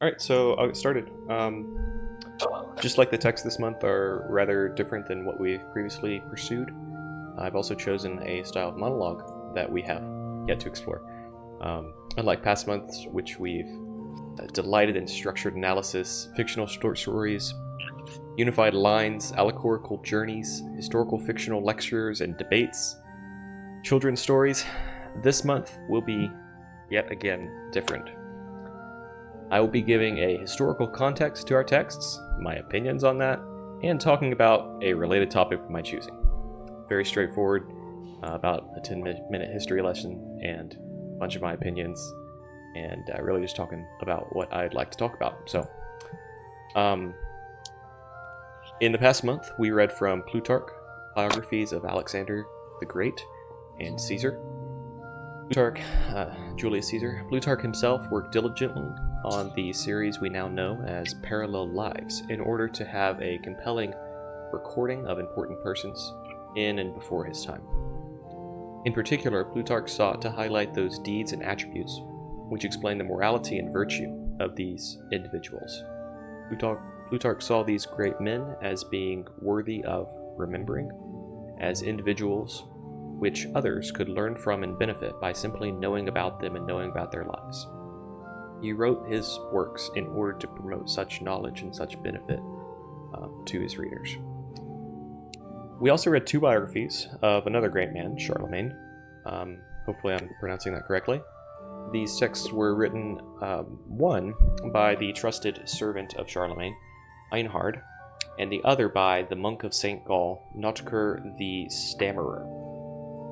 Alright, so I'll get started. Just like the texts this month are rather different than what we've previously pursued, I've also chosen a style of monologue that we have yet to explore. Unlike past months, which we've delighted in structured analysis, fictional short stories, unified lines, allegorical journeys, historical fictional lectures and debates, children's stories, this month will be yet again different. I will be giving a historical context to our texts, my opinions on that, and talking about a related topic of my choosing. Very straightforward, about a 10-minute history lesson and a bunch of my opinions, and really just talking about what I'd like to talk about. So, in the past month, we read from Plutarch, biographies of Alexander the Great and Caesar. Julius Caesar. Plutarch himself worked diligently on the series we now know as Parallel Lives in order to have a compelling recording of important persons in and before his time. In particular, Plutarch sought to highlight those deeds and attributes which explain the morality and virtue of these individuals. Plutarch saw these great men as being worthy of remembering, as individuals which others could learn from and benefit by simply knowing about them and knowing about their lives. He wrote his works in order to promote such knowledge and such benefit to his readers. We also read two biographies of another great man, Charlemagne. Hopefully I'm pronouncing that correctly. These texts were written, one by the trusted servant of Charlemagne, Einhard, and the other by the monk of St. Gall, Notker the Stammerer.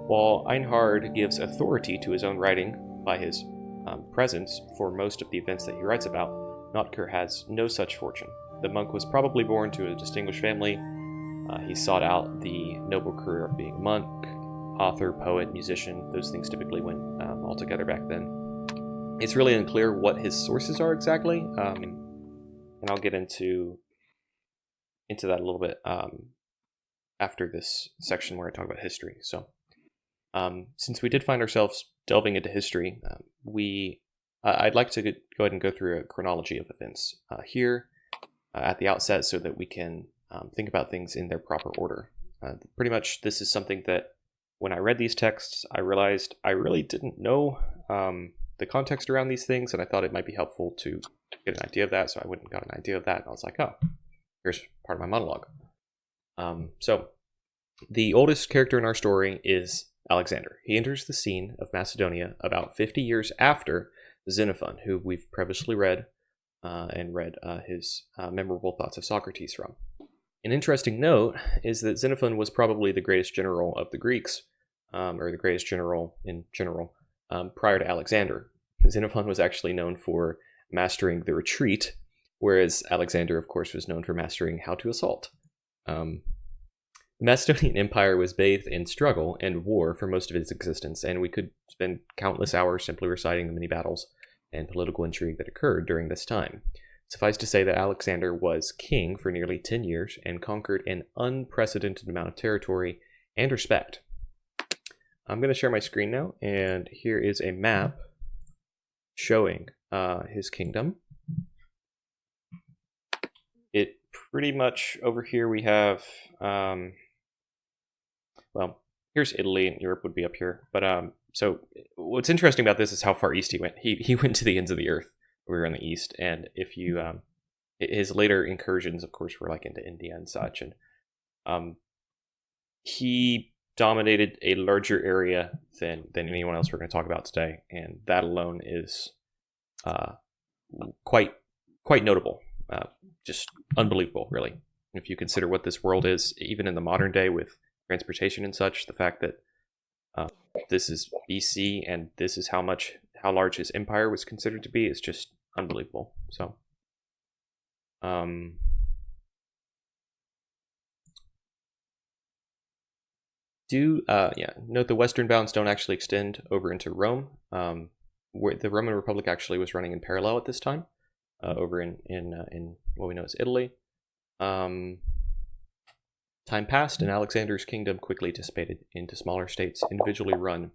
While Einhard gives authority to his own writing by his presence for most of the events that he writes about, Notker has no such fortune. The monk was probably born to a distinguished family. He sought out the noble career of being a monk, author, poet, musician. Those things typically went all together back then. It's really unclear what his sources are exactly, and I'll get into that a little bit after this section where I talk about history. So, since we did find ourselves delving into history, I'd like to go ahead and go through a chronology of events here at the outset so that we can think about things in their proper order. Pretty much this is something that when I read these texts, I realized I really didn't know the context around these things, and I thought it might be helpful to get an idea of that, so I went and got an idea of that, and I was like, oh, here's part of my monologue. So, the oldest character in our story is Alexander. He enters the scene of Macedonia about 50 years after Xenophon, who we've previously read his memorable thoughts of Socrates from. An interesting note is that Xenophon was probably the greatest general of the Greeks, or the greatest general in general, prior to Alexander. Xenophon was actually known for mastering the retreat, whereas Alexander, of course, was known for mastering how to assault. The Macedonian Empire was bathed in struggle and war for most of its existence, and we could spend countless hours simply reciting the many battles and political intrigue that occurred during this time. Suffice to say that Alexander was king for nearly 10 years and conquered an unprecedented amount of territory and respect. I'm going to share my screen now, and here is a map showing his kingdom. It pretty much, over here we have, well, here's Italy, and Europe would be up here. But so what's interesting about this is how far east he went. He went to the ends of the earth. We were in the east, and if you his later incursions, of course, were like into India and such, and he dominated a larger area than anyone else we're going to talk about today, and that alone is quite notable, just unbelievable, really. If you consider what this world is, even in the modern day with transportation and such, the fact that this is BC and this is how large his empire was considered to be is just unbelievable. So, note the western bounds don't actually extend over into Rome. Where the Roman Republic actually was running in parallel at this time, over in what we know as Italy. Time passed, and Alexander's kingdom quickly dissipated into smaller states, individually run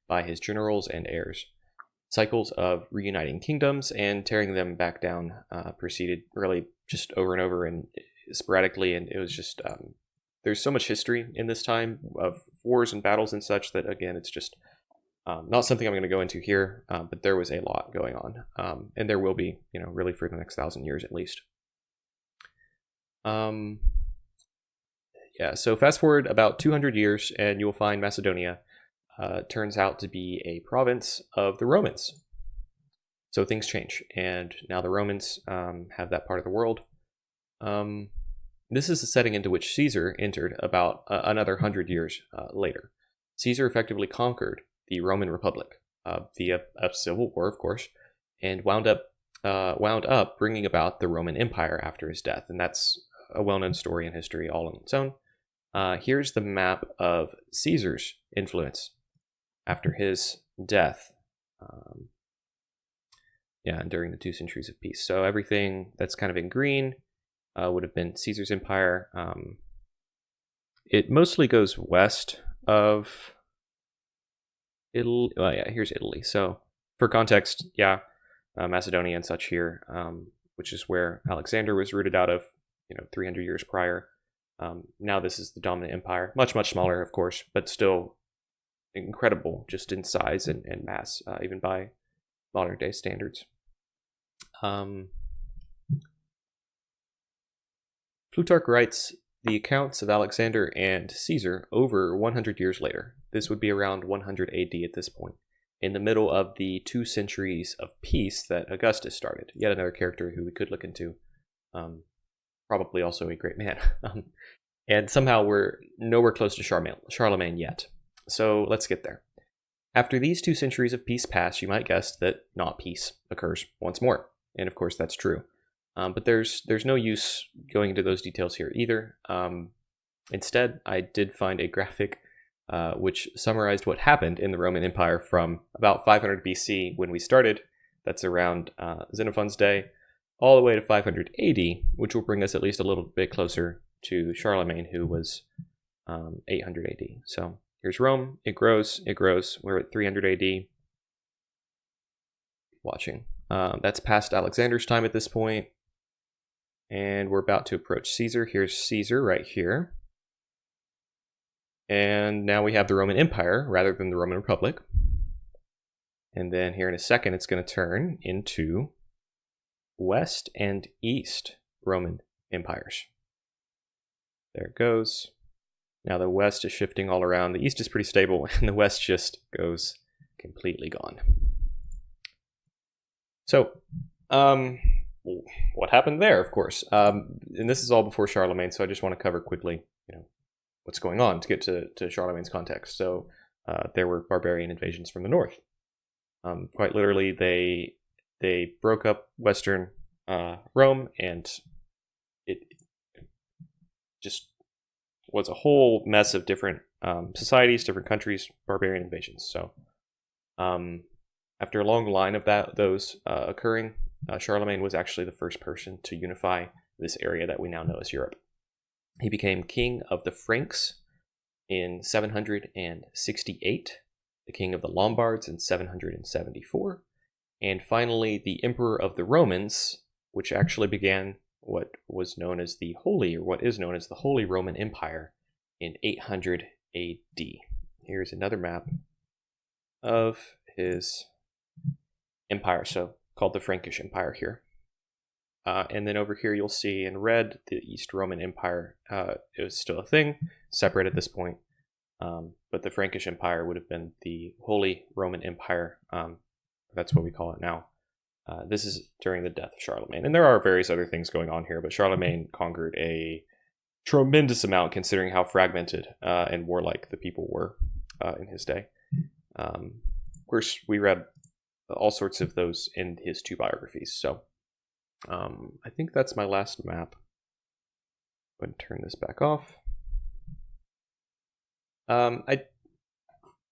by his generals and heirs. cycles of reuniting kingdoms and tearing them back down proceeded really just over and over and sporadically, and it was just there's so much history in this time of wars and battles and such that, again, it's just not something I'm going to go into here, but there was a lot going on, and there will be, really for the next 1,000 years at least. Yeah, so fast forward about 200 years, and you'll find Macedonia turns out to be a province of the Romans. So things change, and now the Romans have that part of the world. This is the setting into which Caesar entered about another 100 years later. Caesar effectively conquered the Roman Republic via a civil war, of course, and wound up bringing about the Roman Empire after his death, and that's a well-known story in history all on its own. Here's the map of Caesar's influence after his death. And during the 2 centuries of peace. So everything that's kind of in green would have been Caesar's empire. It mostly goes west of Italy. Oh yeah, here's Italy. So for context, Macedonia and such here, which is where Alexander was rooted out of, 300 years prior. Now this is the dominant empire, much, much smaller, of course, but still incredible just in size and mass, even by modern day standards. Plutarch writes the accounts of Alexander and Caesar over 100 years later. This would be around 100 AD at this point, in the middle of the 2 centuries of peace that Augustus started. Yet another character who we could look into. Probably also a great man. And somehow we're nowhere close to Charlemagne yet. So let's get there. After these 2 centuries of peace pass, you might guess that not peace occurs once more. And of course that's true. But there's no use going into those details here either. Instead, I did find a graphic which summarized what happened in the Roman Empire from about 500 BC when we started. That's around Xenophon's day, all the way to 500 AD, which will bring us at least a little bit closer to Charlemagne, who was 800 AD. So here's Rome. It grows. We're at 300 AD. Watching. That's past Alexander's time at this point. And we're about to approach Caesar. Here's Caesar right here. And now we have the Roman Empire rather than the Roman Republic. And then here in a second, it's going to turn into West and East Roman empires. There it goes. Now the West is shifting all around. The East is pretty stable, and the West just goes completely gone. So, what happened there, of course? And this is all before Charlemagne, so I just want to cover quickly, what's going on to get to Charlemagne's context. So, there were barbarian invasions from the north. Quite literally, they broke up Western Rome, and it just was a whole mess of different societies, different countries, barbarian invasions. So, after a long line of those occurring, Charlemagne was actually the first person to unify this area that we now know as Europe. He became king of the Franks in 768, the king of the Lombards in 774, and finally the emperor of the Romans, which actually began what is known as the Holy Roman Empire in 800 AD. Here's another map of his empire, so called the Frankish Empire here. And then over here you'll see in red the East Roman Empire. It was still a thing, separate at this point, but the Frankish Empire would have been the Holy Roman Empire. That's what we call it now. This is during the death of Charlemagne, and there are various other things going on here, but Charlemagne conquered a tremendous amount considering how fragmented and warlike the people were in his day. Of course, we read all sorts of those in his 2 biographies, so I think that's my last map. Go ahead and turn this back off.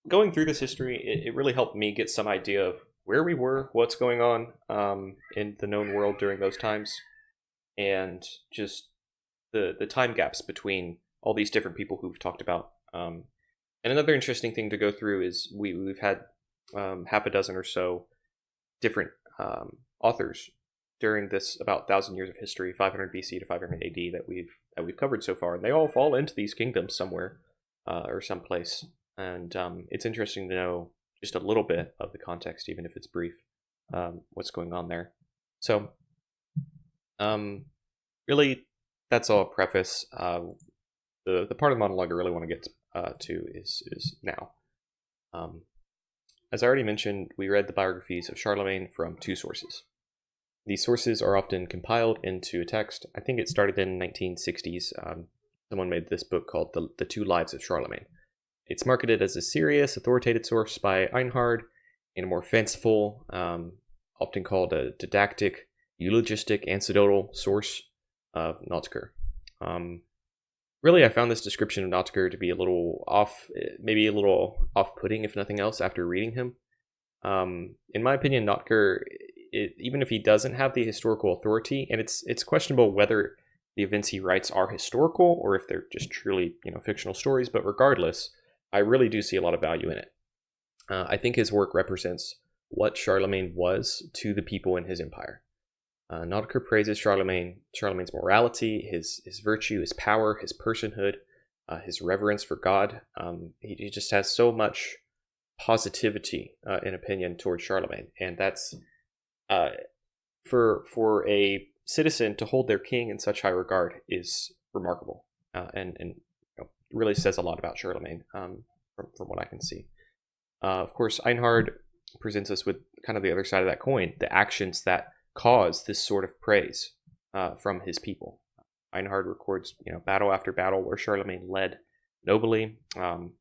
Going through this history, it really helped me get some idea of where we were, what's going on in the known world during those times, and just the time gaps between all these different people who've talked about. And another interesting thing to go through is we've had half a dozen or so different authors during this about 1,000 years of history, 500 BC to 500 AD, that we've covered so far, and they all fall into these kingdoms somewhere or someplace. And it's interesting to know just a little bit of the context, even if it's brief, what's going on there. So, really, that's all a preface. The part of the monologue I really want to get to is now. As I already mentioned, we read the biographies of Charlemagne from two sources. These sources are often compiled into a text. I think it started in the 1960s. Someone made this book called the Two Lives of Charlemagne. It's marketed as a serious, authoritative source by Einhard, and a more fanciful, often called a didactic, eulogistic, anecdotal source of Notker. Really, I found this description of Notker to be a little maybe a little off-putting, if nothing else, after reading him. In my opinion, Notker, even if he doesn't have the historical authority, and it's questionable whether the events he writes are historical or if they're just truly, fictional stories, but regardless, I really do see a lot of value in it. I think his work represents what Charlemagne was to the people in his empire. Notker praises Charlemagne's morality, his virtue, his power, his personhood, his reverence for God. He just has so much positivity in opinion towards Charlemagne, and that's for a citizen to hold their king in such high regard is remarkable, and really says a lot about Charlemagne from what I can see. Of course, Einhard presents us with kind of the other side of that coin, the actions that cause this sort of praise from his people. Einhard records, battle after battle where Charlemagne led nobly,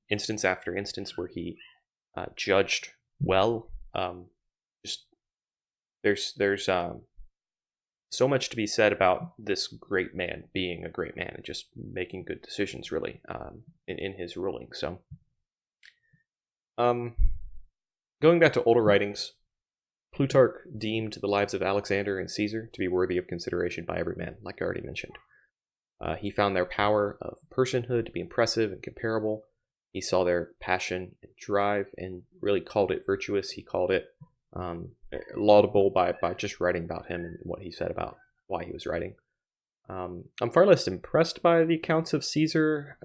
instance after instance where he judged well. There's so much to be said about this great man being a great man and just making good decisions, really, in his ruling. So, going back to older writings, Plutarch deemed the lives of Alexander and Caesar to be worthy of consideration by every man, like I already mentioned. He found their power of personhood to be impressive and comparable. He saw their passion and drive and really called it virtuous. He called it laudable by just writing about him and what he said about why he was writing. I'm far less impressed by the accounts of Caesar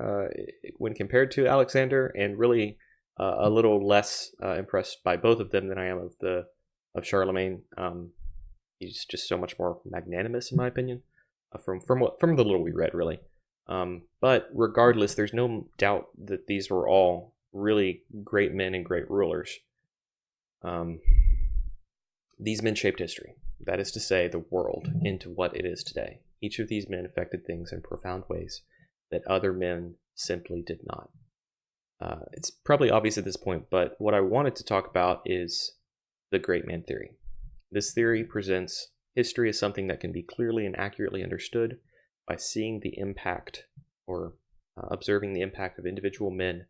when compared to Alexander, and really a little less impressed by both of them than I am of Charlemagne. He's just so much more magnanimous, in my opinion, from the little we read, really. But regardless, there's no doubt that these were all really great men and great rulers. These men shaped history, that is to say, the world, into what it is today. Each of these men affected things in profound ways that other men simply did not. It's probably obvious at this point, but what I wanted to talk about is the great man theory. This theory presents history as something that can be clearly and accurately understood by seeing the impact or observing the impact of individual men,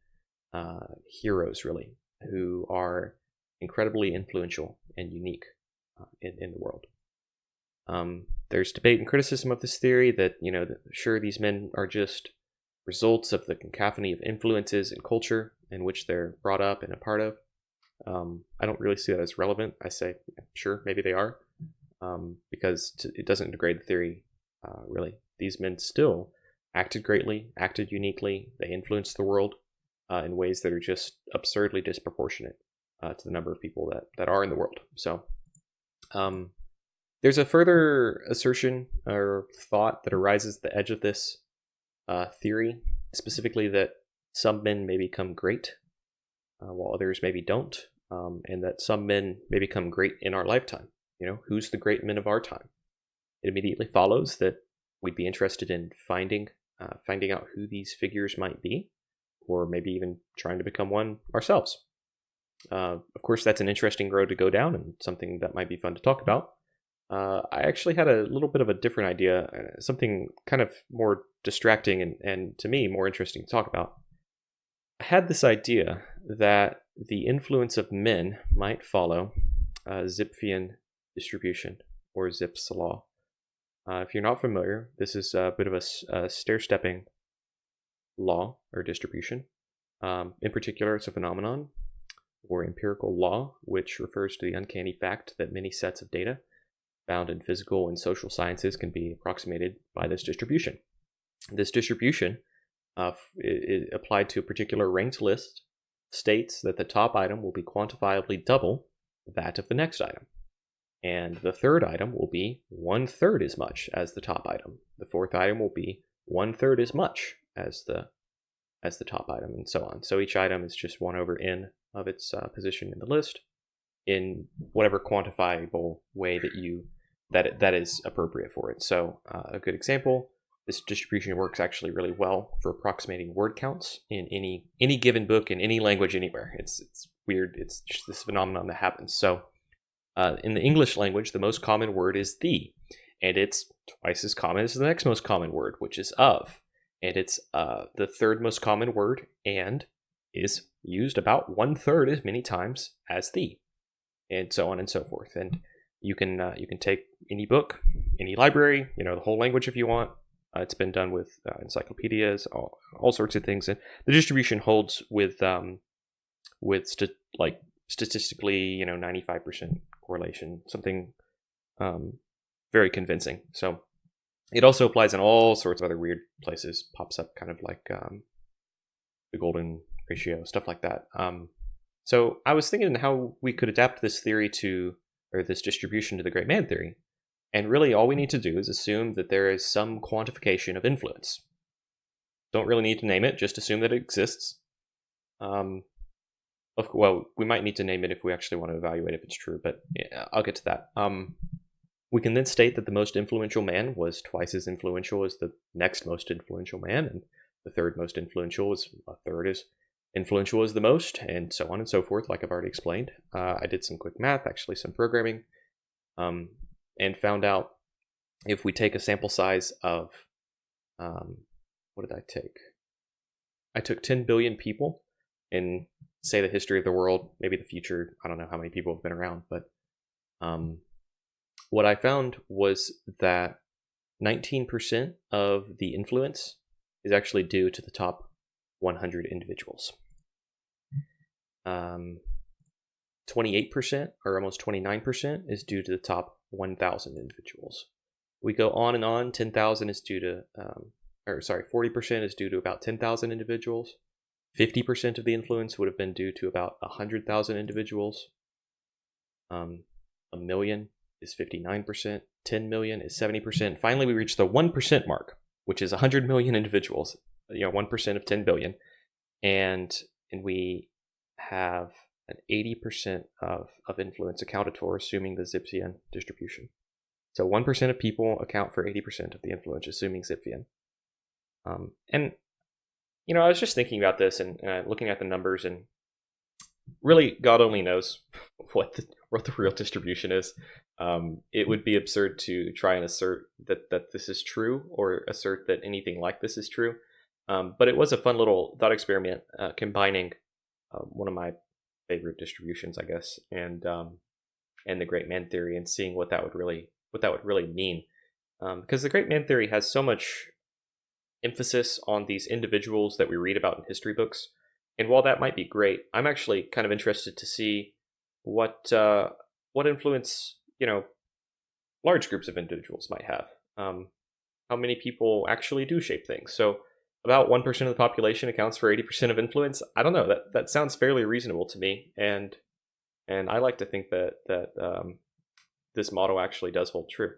heroes really, who are incredibly influential and unique in the world. There's debate and criticism of this theory that, sure, these men are just results of the cacophony of influences and culture in which they're brought up and a part of. I don't really see that as relevant. I say, sure, maybe they are, because it doesn't degrade the theory, really. These men still acted greatly, acted uniquely. They influenced the world in ways that are just absurdly disproportionate to the number of people that are in the world. So there's a further assertion or thought that arises at the edge of this theory, specifically that some men may become great while others maybe don't, and that some men may become great in our lifetime. Who's the great men of our time? It immediately follows that we'd be interested in finding out who these figures might be, or maybe even trying to become one ourselves. Of course, that's an interesting road to go down and something that might be fun to talk about. I actually had a little bit of a different idea, something kind of more distracting and to me more interesting to talk about. I had this idea that the influence of men might follow Zipfian distribution, or Zipf's law. If you're not familiar, this is a bit of a stair-stepping law or distribution. In particular, it's a phenomenon or empirical law, which refers to the uncanny fact that many sets of data found in physical and social sciences can be approximated by this distribution. This distribution, applied to a particular ranked list, states that the top item will be quantifiably double that of the next item. And the third item will be 1/3 as much as the top item. The fourth item will be 1/3 as much as the top item, and so on. So each item is just 1/n of its position in the list in whatever quantifiable way that is appropriate for it. So a good example, this distribution works actually really well for approximating word counts in any given book in any language anywhere. It's weird. It's just this phenomenon that happens. So in the English language, the most common word is the, and it's twice as common as the next most common word, which is of, and it's the third most common word and is used about 1/3 as many times as the, and so on and so forth. And you can take any book, any library, the whole language if you want. It's been done with encyclopedias, all sorts of things, and the distribution holds with statistically, 95% correlation, something very convincing. So it also applies in all sorts of other weird places. Pops up kind of like the golden ratio, stuff like that. So I was thinking how we could adapt this theory or this distribution to the great man theory. And really all we need to do is assume that there is some quantification of influence. Don't really need to name it, just assume that it exists. Well, we might need to name it if we actually want to evaluate if it's true, but yeah, I'll get to that. We can then state that the most influential man was twice as influential as the next most influential man, and the third most influential is a third as influential as the most, and so on and so forth, like I've already explained. I did some quick math, actually some programming, and found out if we take a sample size of, what did I take? I took 10 billion people in, say, the history of the world, maybe the future. I don't know how many people have been around, but what I found was that 19% of the influence is actually due to the top 100 individuals. 28%, or almost 29%, is due to the top 1,000 individuals. We go on and on. 10,000 is due to, 40% is due to about 10,000 individuals. 50% of the influence would have been due to about 100,000 individuals. A million is 59%. 10 million is 70%. Finally, we reach the 1% mark, which is 100 million individuals. 1% of 10 billion, and we have an 80% of influence accounted for, assuming the Zipf-ian distribution. So 1% of people account for 80% of the influence, assuming Zipf-ian. And I was just thinking about this and looking at the numbers, and really, God only knows what the real distribution is. It would be absurd to try and assert that this is true, or assert that anything like this is true. But it was a fun little thought experiment, combining one of my favorite distributions, I guess, and the great man theory, and seeing what that would really mean. Because the great man theory has so much emphasis on these individuals that we read about in history books, and while that might be great, I'm actually kind of interested to see what influence large groups of individuals might have. How many people actually do shape things. So about 1% of the population accounts for 80% of influence. I don't know. That sounds fairly reasonable to me, and I like to think that this model actually does hold true.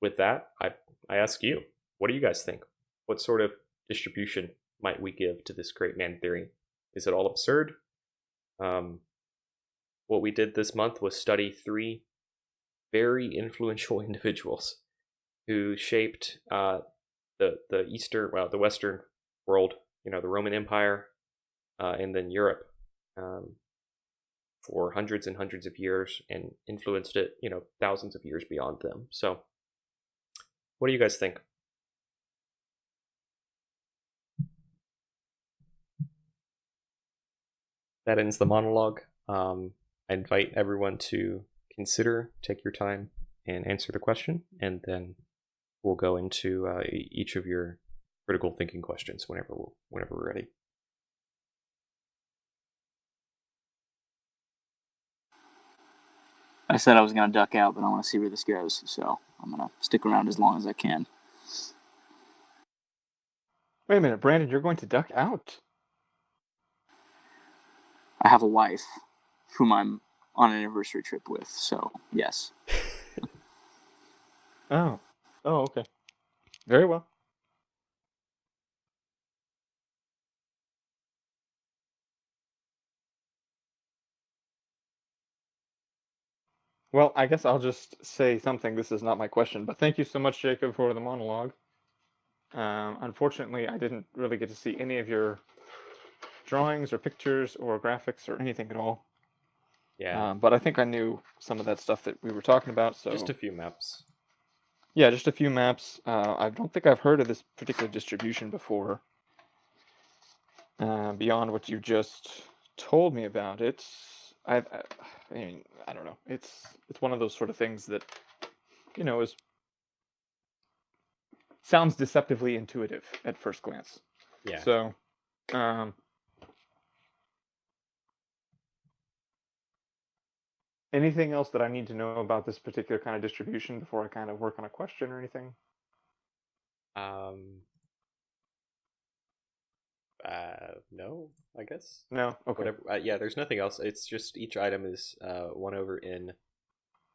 With that, I ask you, what do you guys think? What sort of distribution might we give to this great man theory? Is it all absurd? What we did this month was study 3 very influential individuals who shaped the Western world, the Roman Empire, and then Europe, for hundreds and hundreds of years, and influenced it, thousands of years beyond them. So, what do you guys think? That ends the monologue. I invite everyone to take your time and answer the question, and then we'll go into each of your critical thinking questions whenever we're ready. I said I was going to duck out, but I want to see where this goes, so I'm going to stick around as long as I can. Wait a minute, Brandon, you're going to duck out? I have a wife whom I'm on an anniversary trip with, so yes. Oh. Oh, okay. Very well. Well, I guess I'll just say something. This is not my question, but thank you so much, Jacob, for the monologue. Unfortunately, I didn't really get to see any of your drawings or pictures or graphics or anything at all. Yeah, But I think I knew some of that stuff that we were talking about, just so a few maps. yeah, just a few maps. I don't think I've heard of this particular distribution before, beyond what you just told me about it. I mean, I don't know. It's one of those sort of things that, is sounds deceptively intuitive at first glance. Yeah. So, um, anything else that I need to know about this particular kind of distribution before I kind of work on a question or anything? Um. No, I guess. No? Okay. Whatever. Yeah, there's nothing else. It's just each item is 1/n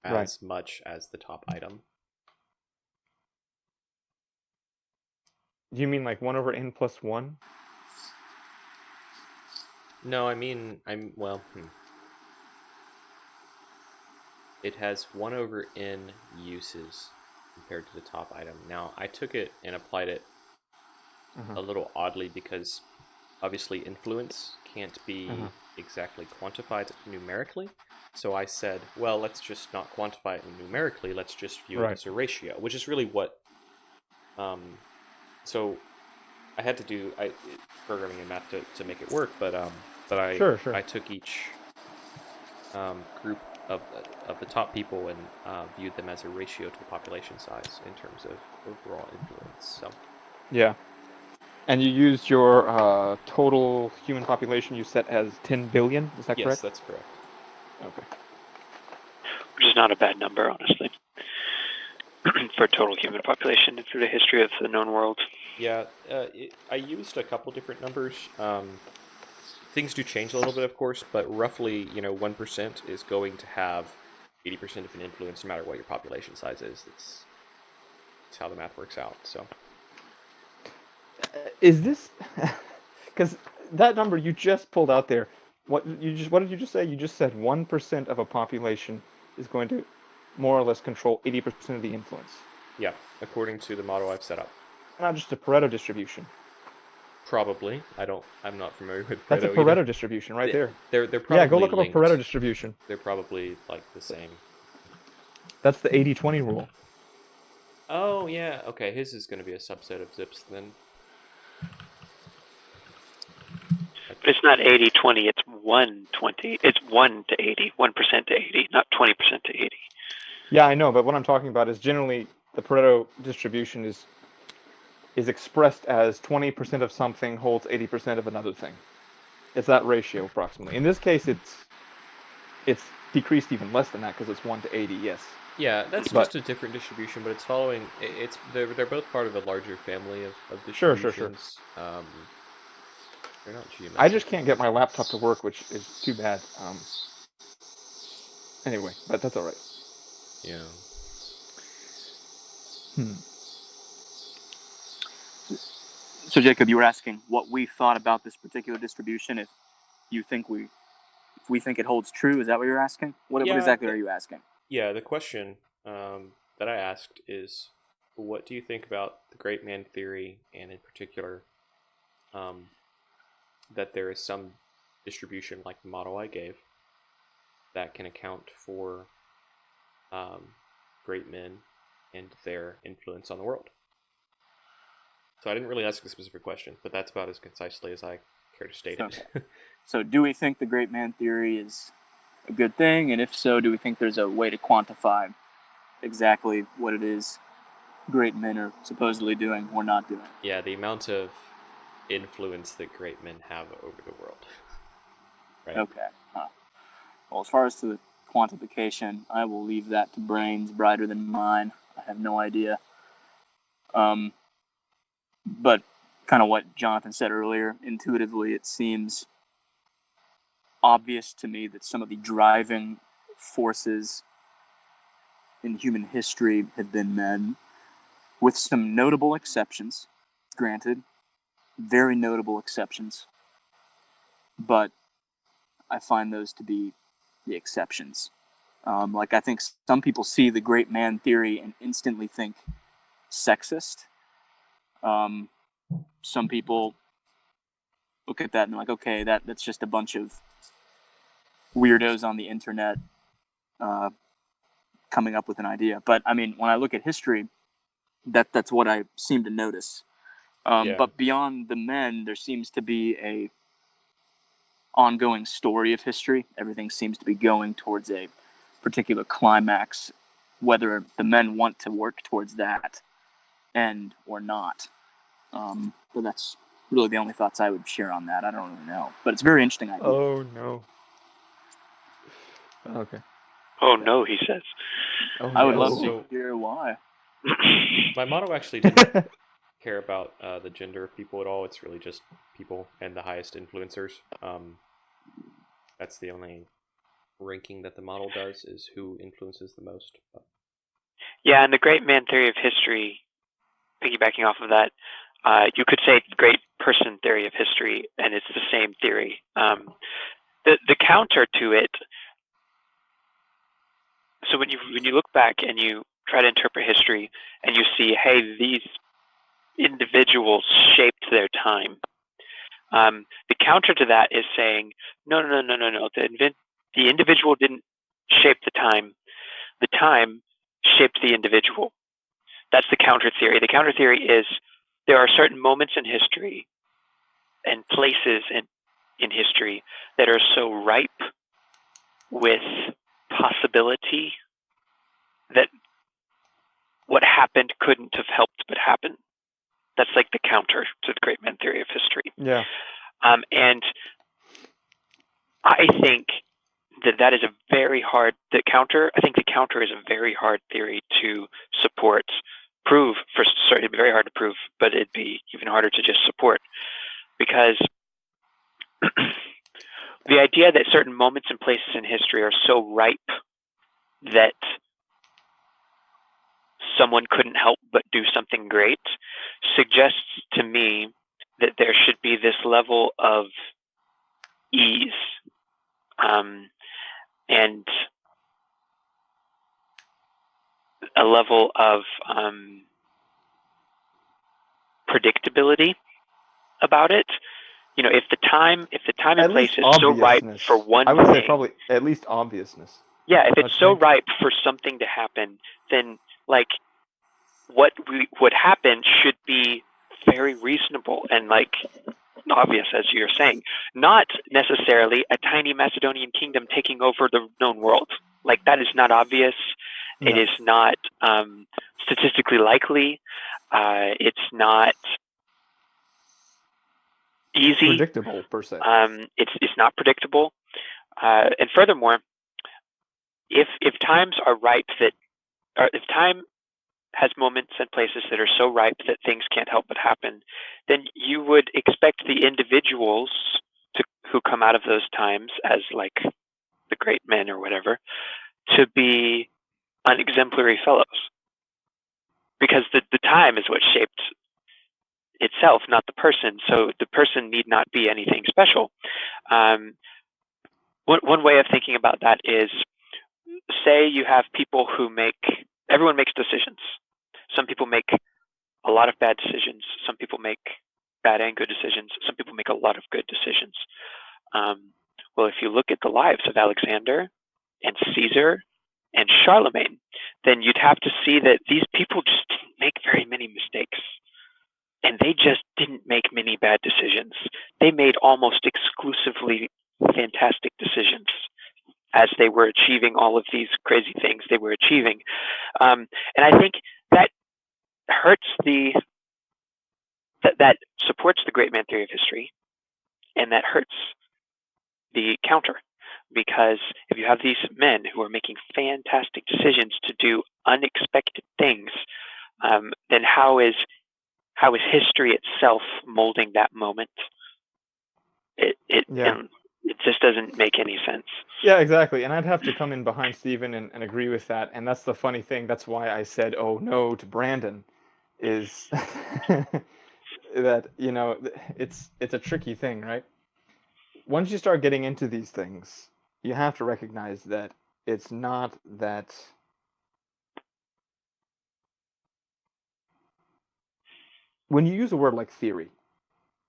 Right. as much as the top item. Do you mean like 1/n plus 1? No, I mean well. It has 1/n uses compared to the top item. Now, I took it and applied it Uh-huh. a little oddly because obviously influence can't Uh-huh. be exactly quantified numerically. So I said, well, let's just not quantify it numerically. Let's just view it Right. as a ratio, which is really what. Um, so I had to do programming and math to make it work, but Sure, sure. I took each group of the top people and viewed them as a ratio to the population size in terms of overall influence. So Yeah. And you used your total human population you set as 10 billion, is that yes, correct? that's correct. Okay. Which is not a bad number, honestly, for total human population through the history of the known world. Yeah, I used a couple different numbers. Things do change a little bit, of course, but roughly, 1% is going to have 80% of an influence no matter what your population size is. That's how the math works out. So Is this because that number you just pulled out there? What did you just say? You just said 1% of a population is going to more or less control 80% of the influence. yeah, according to the model I've set up. Not just a Pareto distribution. Probably. I'm not familiar with That's a Pareto either. Pareto distribution right there. They're Yeah, go probably look up a Pareto linked. distribution. They're probably like the same. That's the 80-20 rule. Oh yeah, okay. His is going to be a subset of Zips then. But it's not 80-20, it's 1-20. It's 1 to 80, 1% to 80, not 20% to 80. Yeah, I know, but what I'm talking about is generally the Pareto distribution is expressed as 20% of something holds 80% of another thing. It's that ratio approximately. In this case, it's decreased even less than that because it's 1 to 80. Yes. Yeah, that's But just a different distribution, but it's following. They're both part of a larger family of sure, sure, sure. distributions. They're not I geometric. just can't get my laptop to work, which is too bad. Anyway, but that's all right. Yeah. Hmm. So, Jacob, you were asking what we thought about this particular distribution. If we think it holds true, is that what you're asking? What Yeah. exactly are you asking? Yeah. The question that I asked is, what do you think about the great man theory, and in particular, um, that there is some distribution like the model I gave that can account for great men and their influence on the world. So I didn't really ask a specific question, but that's about as concisely as I care to state Okay. it. So, do we think the great man theory is a good thing? And if so, do we think there's a way to quantify exactly what it is great men are supposedly doing or not doing? Yeah, the amount of influence that great men have over the world. Right? Okay. Well, as far as to the quantification, I will leave that to brains brighter than mine. I have no idea. But kind of what Jonathan said earlier, intuitively, it seems obvious to me that some of the driving forces in human history have been men, with some notable exceptions, granted, very notable exceptions, but I find those to be the exceptions. Like, I think some people see the great man theory and instantly think sexist. Some people look at that and they're like, okay, that's just a bunch of weirdos on the internet coming up with an idea. But I mean, when I look at history, that's what I seem to notice. Yeah. But beyond the men, there seems to be a ongoing story of history. Everything seems to be going towards a particular climax, whether the men want to work towards that end or not. But that's really the only thoughts I would share on that. I don't really know, but it's a very interesting idea. Oh no. Okay. Oh no, he says. Oh, I would no. love to So- hear why. My motto actually didn't care about the gender of people at all. It's really just people and the highest influencers. That's the only ranking that the model does, is who influences the most. Yeah, and the great man theory of history, piggybacking off of that, you could say great person theory of history, and it's the same theory. The counter to it. So when you look back and you try to interpret history, and you see, hey, these individuals shaped their time. The counter to that is saying, no. The individual didn't shape the time. The time shaped the individual. That's the counter theory. The counter theory is there are certain moments in history and places in history that are so ripe with possibility that what happened couldn't have helped but happen. That's like the counter to the great man theory of history. Yeah. And I think that is a very hard, I think the counter is a very hard theory to support, it'd be very hard to prove, but it'd be even harder to just support, because the idea that certain moments and places in history are so ripe that someone couldn't help but do something great suggests to me that there should be this level of ease and a level of predictability about it. You know, if the time and place is so ripe for one I would thing, say probably at least obviousness. yeah, if it's Don't you so think? ripe for something to happen, then like what would happen should be very reasonable and like obvious, as you're saying, not necessarily a tiny Macedonian kingdom taking over the known world. Like, that is not obvious. No. It is not statistically likely. It's not easy. Predictable per se. It's not predictable. And furthermore, if times are ripe if time has moments and places that are so ripe that things can't help but happen, then you would expect the individuals who come out of those times as like the great men or whatever to be unexemplary fellows, because the time is what shaped itself, not the person. So the person need not be anything special. One way of thinking about that is, say you have people everyone makes decisions. Some people make a lot of bad decisions. Some people make bad and good decisions. Some people make a lot of good decisions. Well, if you look at the lives of Alexander and Caesar and Charlemagne, then you'd have to see that these people just didn't make very many mistakes. And they just didn't make many bad decisions. They made almost exclusively fantastic decisions as they were achieving all of these crazy things they were achieving. And I think that hurts that supports the great man theory of history, and that hurts the counter, because if you have these men who are making fantastic decisions to do unexpected things, then how is history itself molding that moment? It just doesn't make any sense. Yeah, exactly. And I'd have to come in behind Stephen and agree with that. And that's the funny thing. That's why I said, oh no, to Brandon, is that, it's a tricky thing, right? Once you start getting into these things, you have to recognize that it's not that. When you use a word like theory,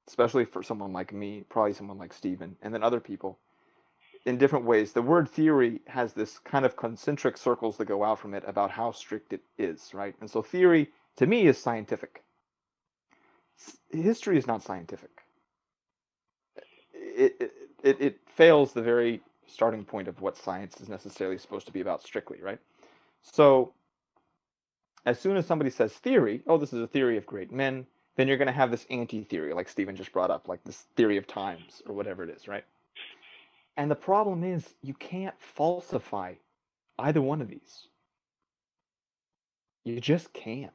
especially for someone like me, probably someone like Stephen, and then other people, in different ways, the word theory has this kind of concentric circles that go out from it about how strict it is, right? And so theory, to me, is scientific. History is not scientific. It fails the very starting point of what science is necessarily supposed to be about strictly, right? So as soon as somebody says theory, oh, this is a theory of great men, then you're going to have this anti-theory, like Stephen just brought up, like this theory of times, or whatever it is, right? And the problem is, you can't falsify either one of these. You just can't.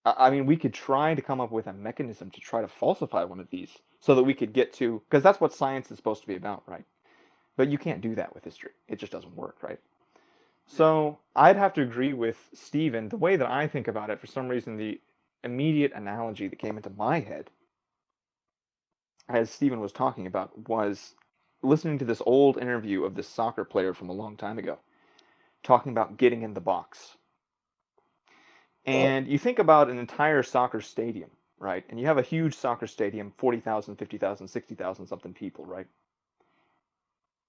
I mean, we could try to come up with a mechanism to try to falsify one of these so that we could get to, because that's what science is supposed to be about, right? But you can't do that with history. It just doesn't work, right? So I'd have to agree with Stephen. The way that I think about it, for some reason, the immediate analogy that came into my head as Stephen was talking about was listening to this old interview of this soccer player from a long time ago talking about getting in the box. And you think about an entire soccer stadium, right? And you have a huge soccer stadium, 40,000, 50,000, 60,000 something people, right?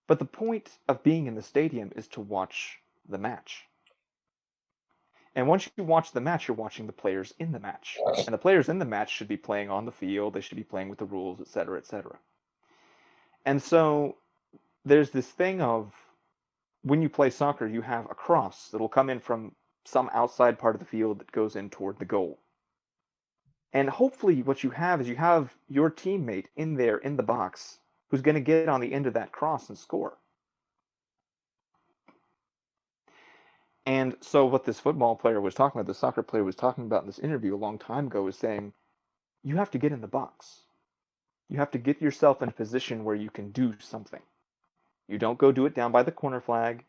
But the point of being in the stadium is to watch the match. And once you watch the match, you're watching the players in the match. And the players in the match should be playing on the field, they should be playing with the rules, etc., etc. And so there's this thing of, when you play soccer, you have a cross that'll come in from some outside part of the field that goes in toward the goal. And hopefully what you have is you have your teammate in there in the box who's going to get on the end of that cross and score. And so what this football player was talking about, the soccer player was talking about in this interview a long time ago, is saying, you have to get in the box. You have to get yourself in a position where you can do something. You don't go do it down by the corner flag.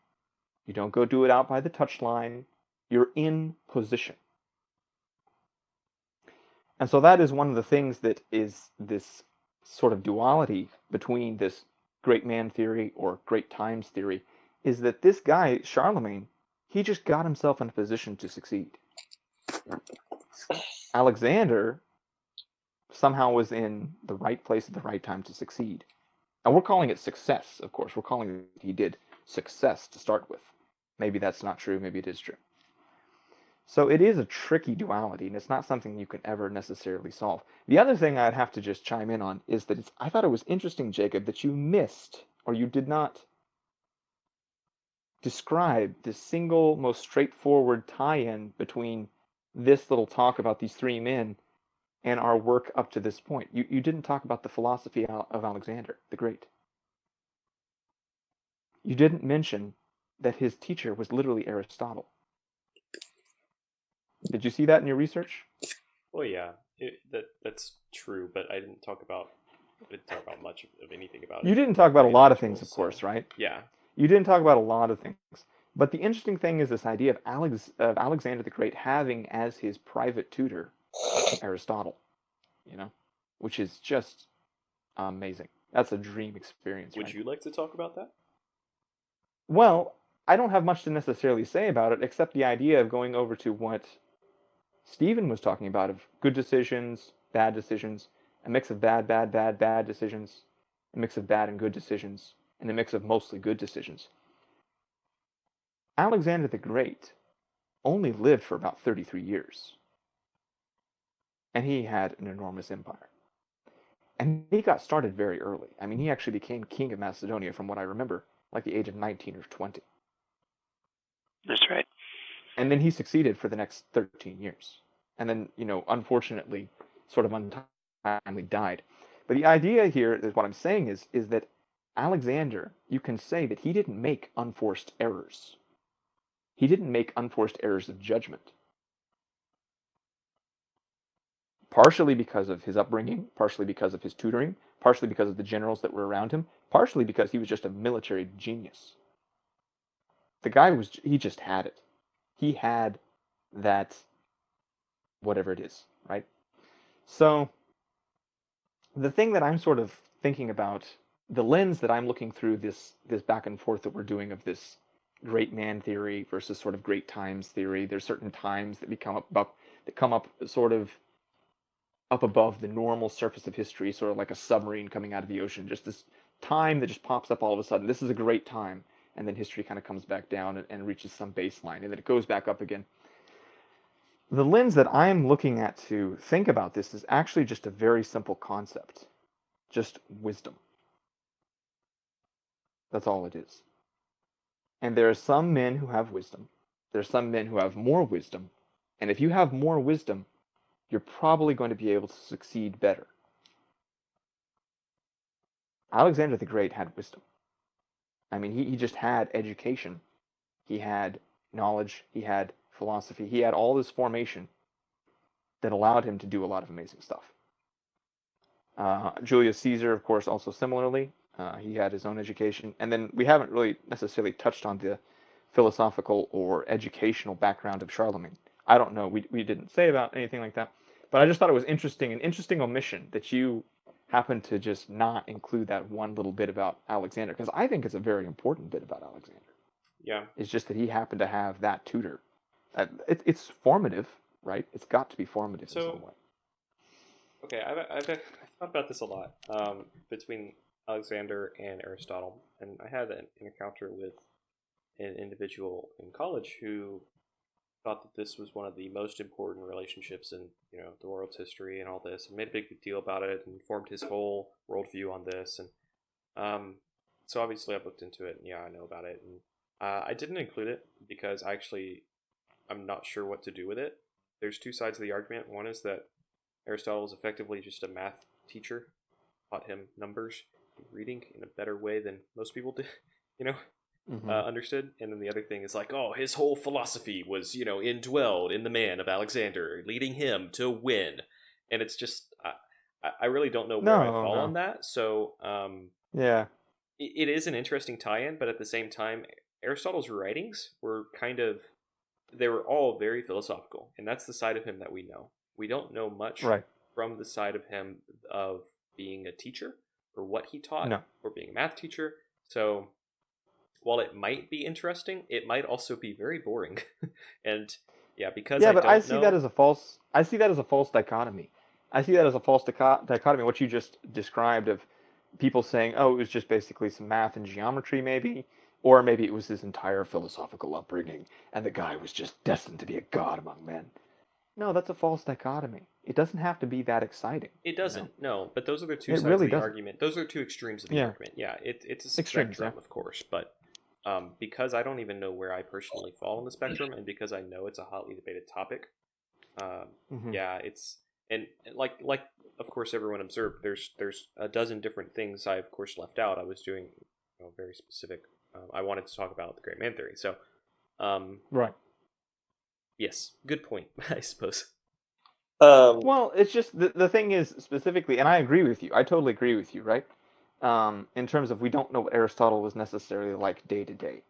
You don't go do it out by the touchline. You're in position. And so that is one of the things that is this sort of duality between this great man theory or great times theory, is that this guy, Charlemagne, he just got himself in a position to succeed. Alexander somehow was in the right place at the right time to succeed. And we're calling it success, of course. We're calling it, he did success to start with. Maybe that's not true, maybe it is true. So it is a tricky duality, and it's not something you can ever necessarily solve. The other thing I'd have to just chime in on is that I thought it was interesting, Jacob, that you missed, or you did not describe the single most straightforward tie-in between this little talk about these three men and our work up to this point. You didn't talk about the philosophy of Alexander the Great. You didn't mention that his teacher was literally Aristotle. Did you see that in your research? Well, yeah, that's true, but I didn't talk about much of anything about it. You didn't talk about a lot of things, of course, right? Yeah. You didn't talk about a lot of things. But the interesting thing is this idea of Alexander the Great having as his private tutor Aristotle, which is just amazing. That's a dream experience. Would you like to talk about that? Well, I don't have much to necessarily say about it, except the idea of going over to what Stephen was talking about, of good decisions, bad decisions, a mix of bad decisions, a mix of bad and good decisions, and a mix of mostly good decisions. Alexander the Great only lived for about 33 years. And he had an enormous empire. And he got started very early. I mean, he actually became king of Macedonia, from what I remember, like the age of 19 or 20. That's right. And then he succeeded for the next 13 years. And then, unfortunately, sort of untimely died. But the idea here is, what I'm saying is that Alexander, you can say that he didn't make unforced errors. He didn't make unforced errors of judgment. Partially because of his upbringing, partially because of his tutoring, partially because of the generals that were around him, partially because he was just a military genius. The guy he just had it. He had that, whatever it is, right? So, the thing that I'm sort of thinking about, the lens that I'm looking through this back and forth that we're doing of this great man theory versus sort of great times theory, there's certain times that come up sort of up above the normal surface of history, sort of like a submarine coming out of the ocean, just this time that just pops up all of a sudden. This is a great time, and then history kind of comes back down and reaches some baseline, and then it goes back up again. The lens that I'm looking at to think about this is actually just a very simple concept, just wisdom. That's all it is. And there are some men who have wisdom. There are some men who have more wisdom. And if you have more wisdom, you're probably going to be able to succeed better. Alexander the Great had wisdom. I mean, he just had education. He had knowledge. He had philosophy. He had all this formation that allowed him to do a lot of amazing stuff. Julius Caesar, of course, also similarly. He had his own education. And then we haven't really necessarily touched on the philosophical or educational background of Charlemagne. I don't know. We didn't say about anything like that. But I just thought it was interesting, an interesting omission that you happen to just not include that one little bit about Alexander, because I think it's a very important bit about Alexander. Yeah. It's just that he happened to have that tutor. It's formative, right? It's got to be formative in some way. Okay, I've thought about this a lot between Alexander and Aristotle, and I had an encounter with an individual in college who thought that this was one of the most important relationships in the world's history and all this, and made a big deal about it and formed his whole worldview on this. And so obviously I've looked into it, and yeah, I know about it. And I didn't include it because I'm not sure what to do with it. There's two sides of the argument. One is that Aristotle is effectively just a math teacher, taught him numbers and reading in a better way than most people did, understood. And then the other thing is like, oh, his whole philosophy was, indwelled in the man of Alexander, leading him to win. And it's just, I really don't know where I fall on that. So, yeah, it is an interesting tie-in, but at the same time, Aristotle's writings were they were all very philosophical, and that's the side of him that we know. We don't know much from the side of him of being a teacher or what he taught or being a math teacher. So while it might be interesting, it might also be very boring. And I see that as a false dichotomy. I see that as a false dichotomy, what you just described of people saying, oh, it was just basically some math and geometry maybe, or maybe it was his entire philosophical upbringing, and the guy was just destined to be a god among men. No, that's a false dichotomy. It doesn't have to be that exciting. It doesn't, no, but those are the two sides of the argument. Those are two extremes of the argument. Yeah, it's a spectrum, of course, but because I don't even know where I personally fall on the spectrum, and because I know it's a hotly debated topic, it's, and like of course everyone observed, there's a dozen different things I of course left out. I was doing very specific. I wanted to talk about the great man theory, so yes, good point. I suppose. Well, it's just the thing is specifically, and I agree with you. I totally agree with you, right? In terms of we don't know what Aristotle was necessarily like day to day.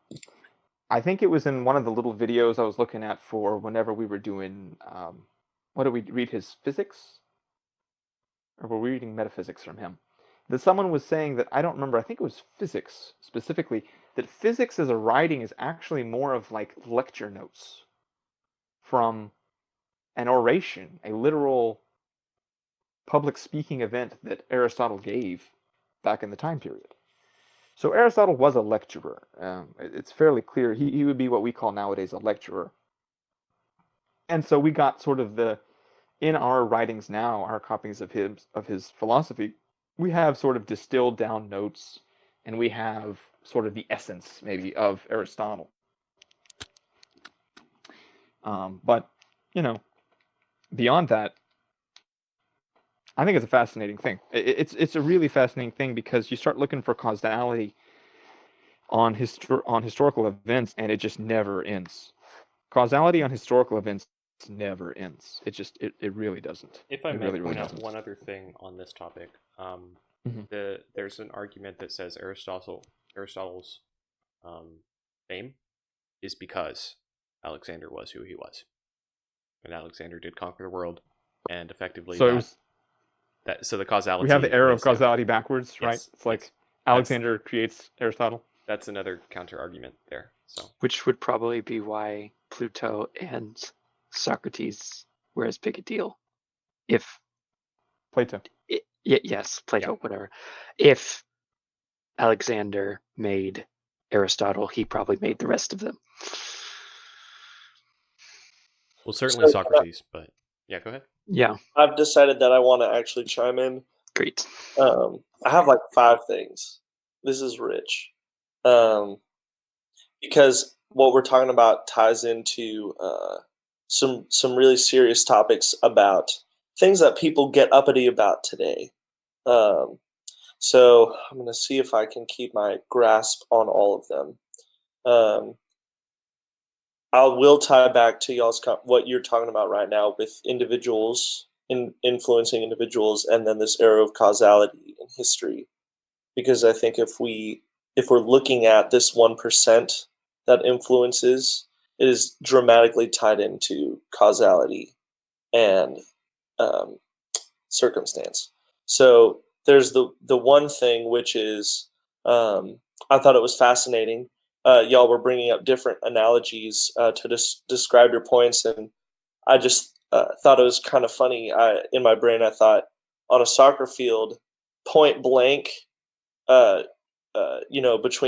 I think it was in one of the little videos I was looking at for whenever we were doing, what did we read, his physics? Or were we reading metaphysics from him? That someone was saying that, I don't remember, I think it was physics specifically, that physics as a writing is actually more of like lecture notes from an oration, a literal public speaking event that Aristotle gave back in the time period. So Aristotle was a lecturer. It's fairly clear he would be what we call nowadays a lecturer. And so we got sort of in our writings now, our copies of his philosophy, we have sort of distilled down notes, and we have sort of the essence maybe of Aristotle. But beyond that, I think it's a fascinating thing. It's a really fascinating thing because you start looking for causality on historical events, and it just never ends. Causality on historical events never ends. It really doesn't. If I It may really point out doesn't. one other thing on this topic, Mhm. there's an argument that says Aristotle's fame is because Alexander was who he was, and Alexander did conquer the world, and effectively So it was. so the causality We have the arrow of was causality backwards, right? yes, It's like yes. Alexander creates Aristotle. That's another counter argument there. So Which would probably be why Pluto and Socrates were as big a deal. If Plato. yes, Plato, whatever. If Alexander made Aristotle, he probably made the rest of them. well, certainly So, Socrates, but yeah, go ahead. Yeah, I've decided that I want to actually chime in. great. I have like 5 things. This is rich. Because what we're talking about ties into some really serious topics about things that people get uppity about today. So I'm going to see if I can keep my grasp on all of them. I will tie back to y'all's what you're talking about right now with individuals influencing individuals, and then this era of causality in history, because I think if we're looking at this 1% that influences, it is dramatically tied into causality and circumstance. So there's the one thing which is I thought it was fascinating. Y'all were bringing up different analogies to describe your points, and I just thought it was kind of funny. In my brain, I thought on a soccer field, point blank, between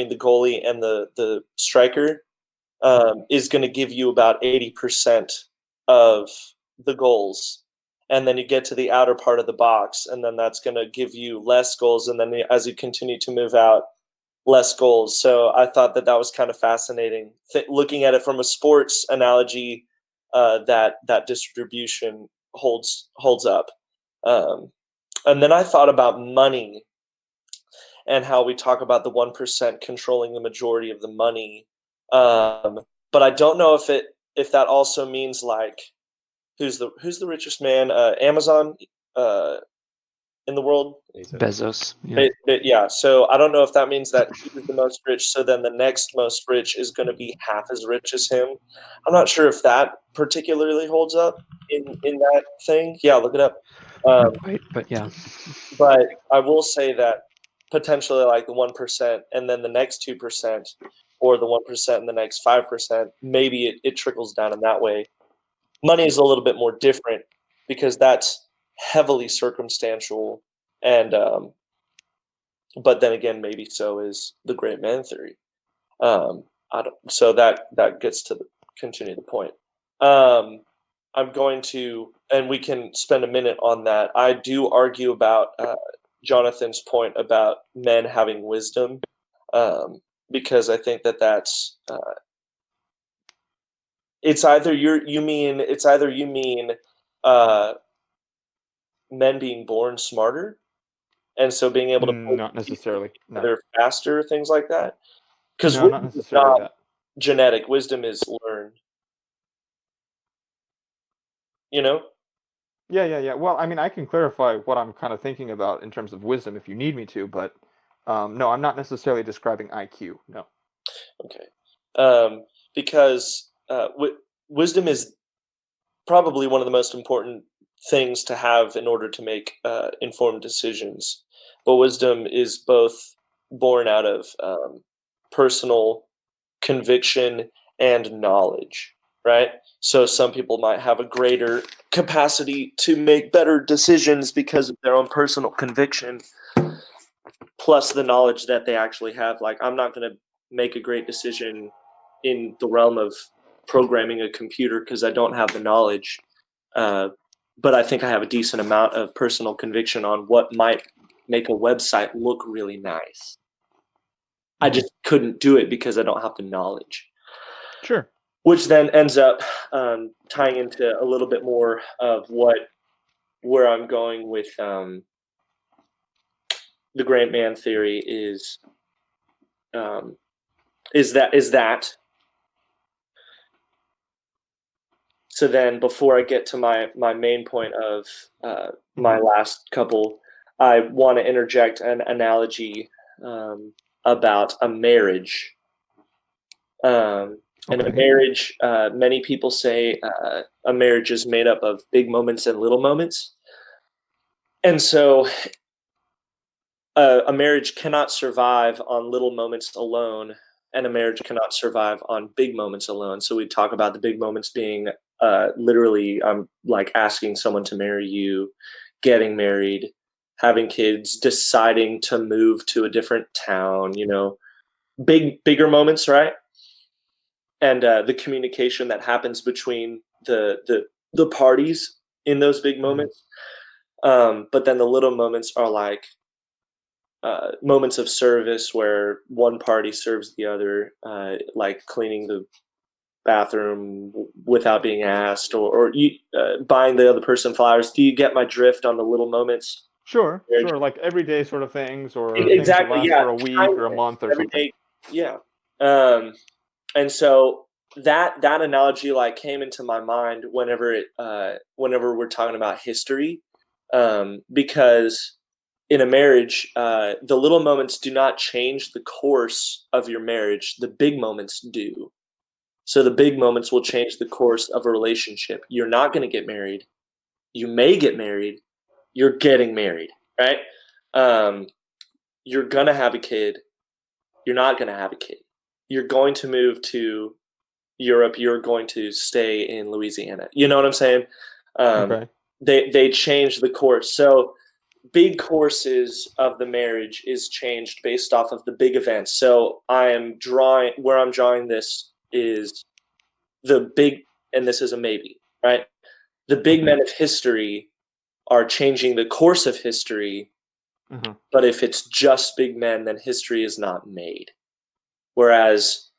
the goalie and the striker, is going to give you about 80% of the goals. And then you get to the outer part of the box, and then that's going to give you less goals. And then as you continue to move out, less goals. So I thought that was kind of fascinating. Looking at it from a sports analogy, that distribution holds up. And then I thought about money and how we talk about the 1% controlling the majority of the money. But I don't know if that also means like who's the richest man? Amazon in the world? Bezos. Yeah. So I don't know if that means that he's the most rich, so then the next most rich is going to be half as rich as him. I'm not sure if that particularly holds up in that thing. Yeah, look it up. Right, but yeah. But I will say that potentially like the 1% and then the next 2%, or the 1% and the next 5%, maybe it trickles down in that way. Money is a little bit more different because that's heavily circumstantial, and but then again, maybe so is the great man theory. So that gets to continue the point. I'm going to, and we can spend a minute on that. I do argue about Jonathan's point about men having wisdom, because I think that's it's either you mean men being born smarter, and so being able to Not necessarily. No. they're faster, things like that. Because No, not necessarily that. Genetic wisdom is learned. You know? Yeah. Well, I mean, I can clarify what I'm kind of thinking about in terms of wisdom if you need me to, but no, I'm not necessarily describing IQ. No. Okay. Because wisdom is probably one of the most important things to have in order to make informed decisions. But wisdom is both born out of personal conviction and knowledge, right? So some people might have a greater capacity to make better decisions because of their own personal conviction, plus the knowledge that they actually have. Like, I'm not going to make a great decision in the realm of programming a computer because I don't have the knowledge. But I think I have a decent amount of personal conviction on what might make a website look really nice. I just couldn't do it because I don't have the knowledge. Sure. Which then ends up tying into a little bit more of what where I'm going with the great man theory is that. So then, before I get to my main point of my last couple, I want to interject an analogy about a marriage. And a marriage, many people say a marriage is made up of big moments and little moments. And so a marriage cannot survive on little moments alone, and a marriage cannot survive on big moments alone. So we talk about the big moments being literally like asking someone to marry you, getting married, having kids, deciding to move to a different town, bigger moments, right? And the communication that happens between the parties in those big moments. But then the little moments are like moments of service where one party serves the other, like cleaning the bathroom without being asked, or buying the other person flowers. Do you get my drift on the little moments? Sure, like everyday sort of things, or things that Exactly, last yeah. for a week or a month or something. Yeah. And so that analogy like came into my mind whenever we're talking about history, because in a marriage, the little moments do not change the course of your marriage. The big moments do. So the big moments will change the course of a relationship. You're not going to get married. You may get married. You're getting married, right? You're going to have a kid. You're not going to have a kid. You're going to move to Europe. You're going to stay in Louisiana. You know what I'm saying? Okay. They change the course. So big courses of the marriage is changed based off of the big events. So I'm drawing this is the big, and this is a maybe, right? The big men of history are changing the course of history. But if it's just big men, then history is not made. Whereas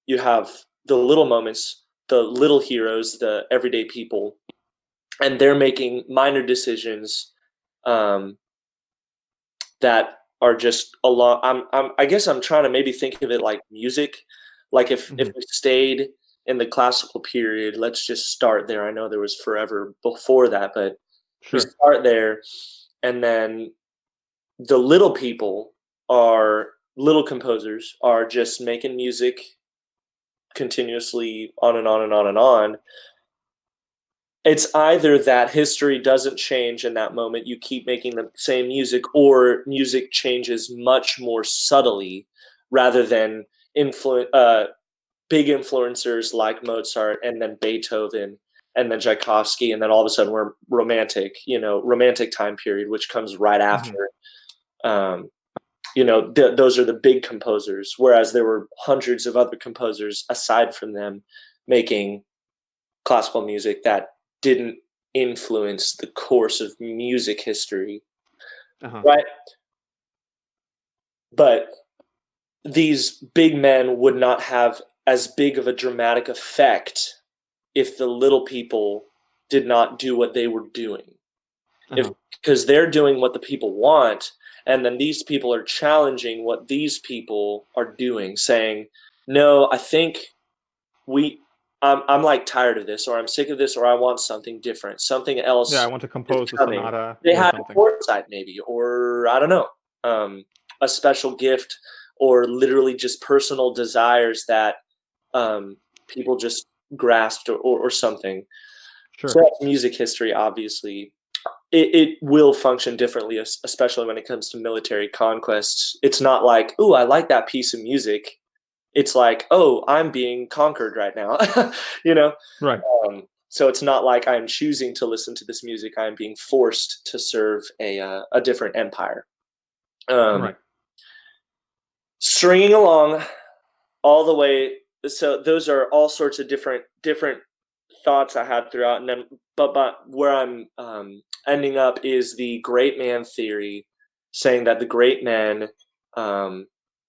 you have the little moments, the little heroes, the everyday people, and they're making minor decisions that are just along. I guess I'm trying to maybe think of it like music. Like if we stayed in the classical period, let's just start there. I know there was forever before that, but we start there, and then the little people little composers are just making music continuously on and on and on and on. It's either that history doesn't change in that moment, you keep making the same music, or music changes much more subtly rather than big influencers like Mozart and then Beethoven and then Tchaikovsky, and then all of a sudden we're romantic time period, which comes right after. Those are the big composers, whereas there were hundreds of other composers aside from them making classical music that didn't influence the course of music history, right? But these big men would not have as big of a dramatic effect if the little people did not do what they were doing. Because they're doing what the people want, and then these people are challenging what these people are doing, saying, no, I think I'm like tired of this, or I'm sick of this, or I want something different, something else. Yeah, I want to compose a sonata. They had a foresight, maybe, or I don't know, a special gift, or literally just personal desires that people just grasped, or something. So that's music history, obviously. It will function differently, especially when it comes to military conquests. It's not like, ooh, I like that piece of music. It's like, oh, I'm being conquered right now, Right. So it's not like I'm choosing to listen to this music. I'm being forced to serve a different empire. Right. Stringing along all the way. So those are all sorts of different thoughts I had throughout, and then but where I'm ending up is the great man theory, saying that the great men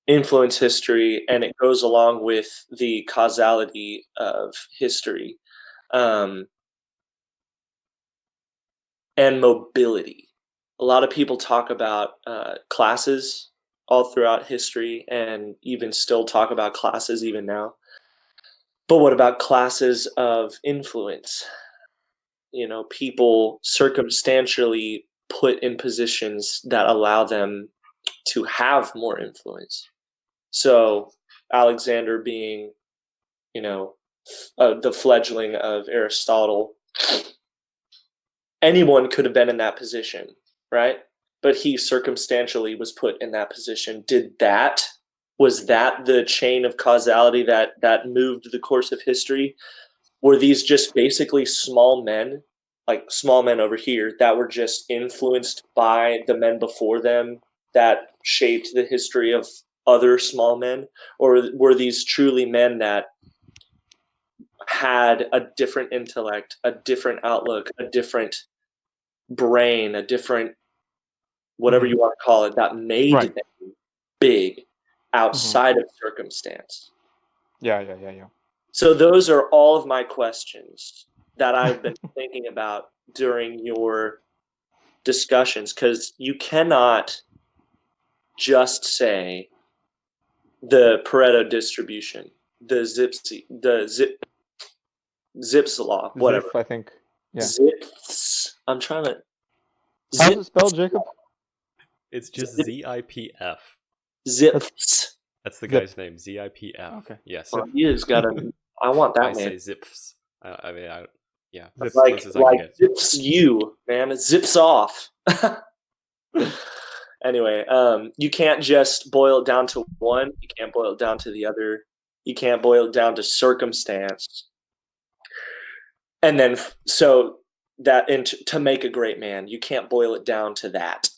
influence history, and it goes along with the causality of history. and mobility. A lot of people talk about classes all throughout history, and even still talk about classes even now. But what about classes of influence? People circumstantially put in positions that allow them to have more influence. So Alexander being, the fledgling of Aristotle, anyone could have been in that position, right? But he circumstantially was put in that position. Was that the chain of causality that moved the course of history? Were these just basically small men, like small men over here, that were just influenced by the men before them that shaped the history of other small men? Or were these truly men that had a different intellect, a different outlook, a different brain, a different whatever you want to call it, that made Right. them big outside of circumstance? Yeah. So those are all of my questions that I've been thinking about during your discussions, because you cannot just say the Pareto distribution, the Zipf's law, whatever. Zipf, I think. Yeah. Zipf's. I'm trying to. How's it spelled, Jacob? It's just ZIPF. Zipf's. That's the Zip. guy's name, ZIPF. Okay. Yes. Well, he has got a. I want I that say name. Zips. Yeah. Zip. Like close as I can get. zips you, man. It zips off. Anyway, you can't just boil it down to one. You can't boil it down to the other. You can't boil it down to circumstance. And then, so that to make a great man, you can't boil it down to that.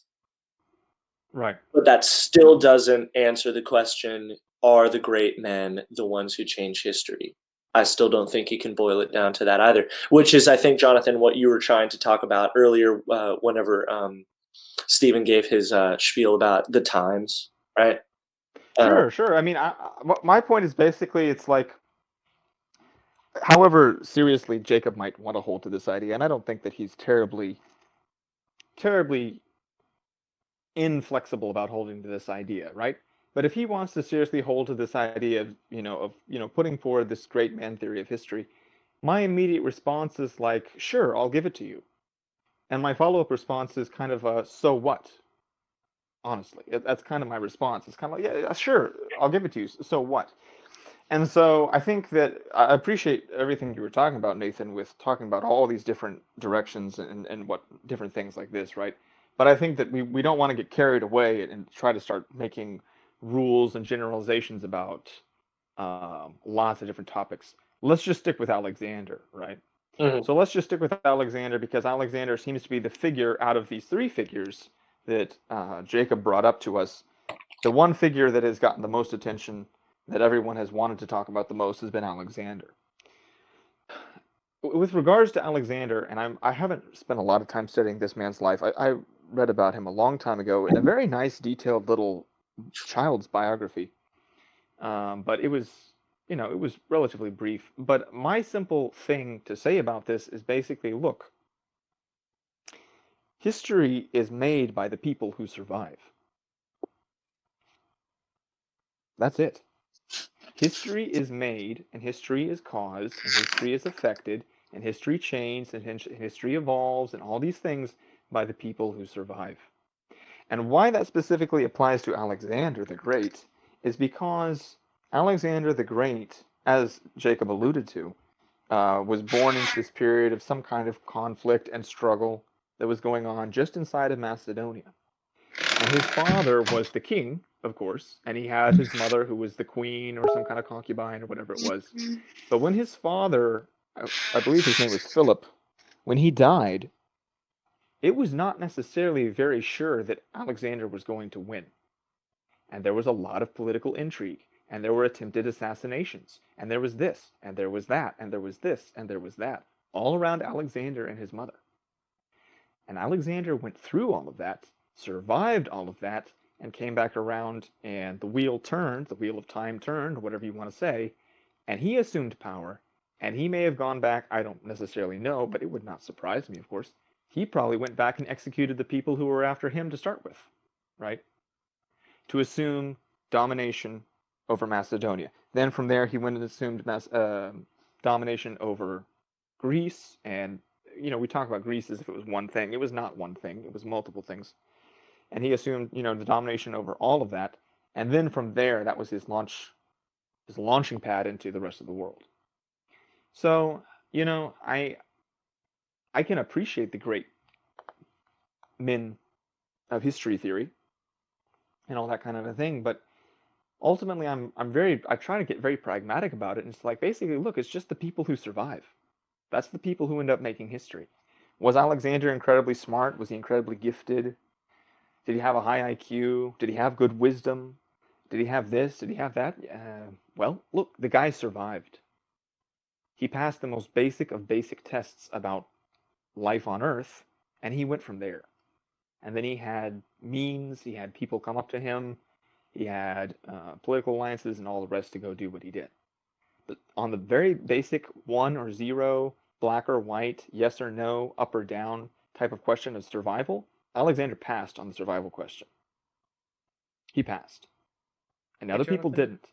Right. But that still doesn't answer the question, are the great men the ones who change history? I still don't think you can boil it down to that either, which is, I think, Jonathan, what you were trying to talk about earlier whenever Stephen gave his spiel about the times, right? Sure. I mean, my point is basically, it's like, however seriously Jacob might want to hold to this idea, and I don't think that he's terribly inflexible about holding to this idea, right? But if he wants to seriously hold to this idea of putting forward this great man theory of history, my immediate response is like, sure, I'll give it to you. And my follow-up response is kind of a, so what? Honestly, that's kind of my response. It's kind of like, yeah, sure, I'll give it to you. So what? And so I think that I appreciate everything you were talking about, Nathan, with talking about all these different directions and what different things like this, right? But I think that we don't want to get carried away and try to start making rules and generalizations about lots of different topics. Let's just stick with Alexander, right? Mhm. So let's just stick with Alexander, because Alexander seems to be the figure out of these three figures that Jacob brought up to us. The one figure that has gotten the most attention, that everyone has wanted to talk about the most, has been Alexander. With regards to Alexander, and I haven't spent a lot of time studying this man's life. I read about him a long time ago in a very nice, detailed little child's biography. But it was relatively brief. But my simple thing to say about this is basically, look, history is made by the people who survive. That's it. History is made, and history is caused, and history is affected, and history changes, and history evolves, and all these things by the people who survive. And why that specifically applies to Alexander the Great is because Alexander the Great, as Jacob alluded to, was born into this period of some kind of conflict and struggle that was going on just inside of Macedonia. And his father was the king, of course, and he had his mother, who was the queen or some kind of concubine or whatever it was. But when his father, I believe his name was Philip, when he died, it was not necessarily very sure that Alexander was going to win. And there was a lot of political intrigue, and there were attempted assassinations, and there was this, and there was that, and there was this, and there was that, all around Alexander and his mother. And Alexander went through all of that, survived all of that, and came back around, and the wheel turned, the wheel of time turned, whatever you want to say, and he assumed power, and he may have gone back, I don't necessarily know, but it would not surprise me, of course, he probably went back and executed the people who were after him to start with, right? To assume domination over Macedonia. Then from there, he went and assumed domination over Greece. And, we talk about Greece as if it was one thing. It was not one thing. It was multiple things. And he assumed, the domination over all of that. And then from there, that was his launching pad into the rest of the world. So, I can appreciate the great men of history theory and all that kind of a thing, but ultimately I try to get very pragmatic about it, and it's like, basically, look, it's just the people who survive. That's the people who end up making history. Was Alexander incredibly smart? Was he incredibly gifted? Did he have a high IQ? Did he have good wisdom? Did he have this? Did he have that? Well, look, the guy survived. He passed the most basic of basic tests about life on Earth, and he went from there. And then he had means, he had people come up to him, he had political alliances and all the rest to go do what he did. But on the very basic 1 or 0, black or white, yes or no, up or down type of question of survival, Alexander passed on the survival question. He passed. And other people didn't.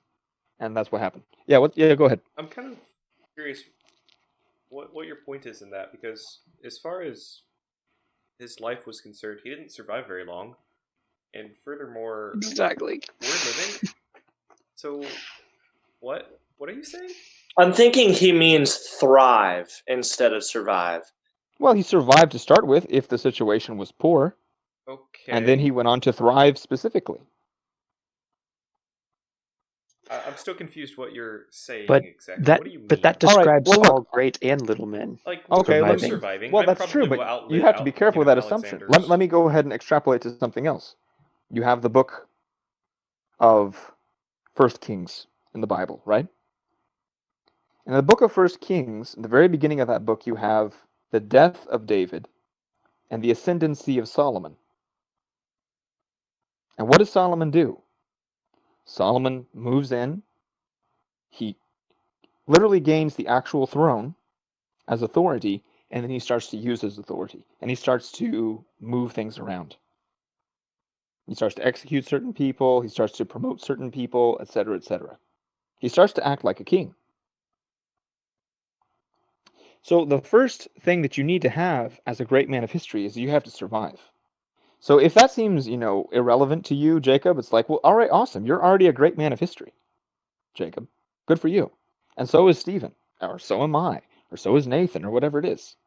And that's what happened. Yeah, go ahead. I'm kind of curious what your point is in that, because as far as his life was concerned, he didn't survive very long. And furthermore, Exactly. we're living. So, what are you saying? I'm thinking he means thrive instead of survive. Well, he survived to start with if the situation was poor. Okay. And then he went on to thrive specifically. I'm still confused what you're saying But exactly. that, What do you mean? but that All right, describes well, look. all great and little men. Like, Okay, we're let me- surviving. Well, I that's true, probably but will you outlive have to be careful with that assumption. Alexander's. Let me go ahead and extrapolate to something else. You have the book of First Kings in the Bible, right? In the book of First Kings, in the very beginning of that book, you have the death of David and the ascendancy of Solomon. And what does Solomon do? Solomon moves in. He literally gains the actual throne as authority, and then he starts to use his authority. And he starts to move things around. He starts to execute certain people. He starts to promote certain people, etc., etc. He starts to act like a king. So the first thing that you need to have as a great man of history is you have to survive. So if that seems, irrelevant to you, Jacob, it's like, well, all right, awesome. You're already a great man of history, Jacob. Good for you. And so is Stephen, or so am I, or so is Nathan, or whatever it is.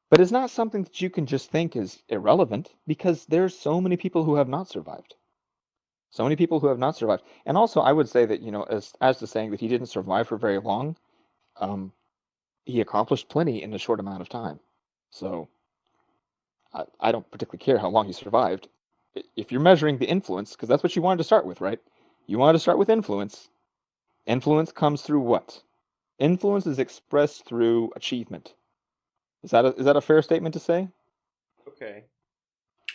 But it's not something that you can just think is irrelevant, because there's so many people who have not survived. So many people who have not survived. And also, I would say that, as to saying that he didn't survive for very long, he accomplished plenty in a short amount of time. So I don't particularly care how long he survived. If you're measuring the influence, because that's what you wanted to start with, right? You wanted to start with influence. Influence comes through what? Influence is expressed through achievement. Is that a fair statement to say? Okay.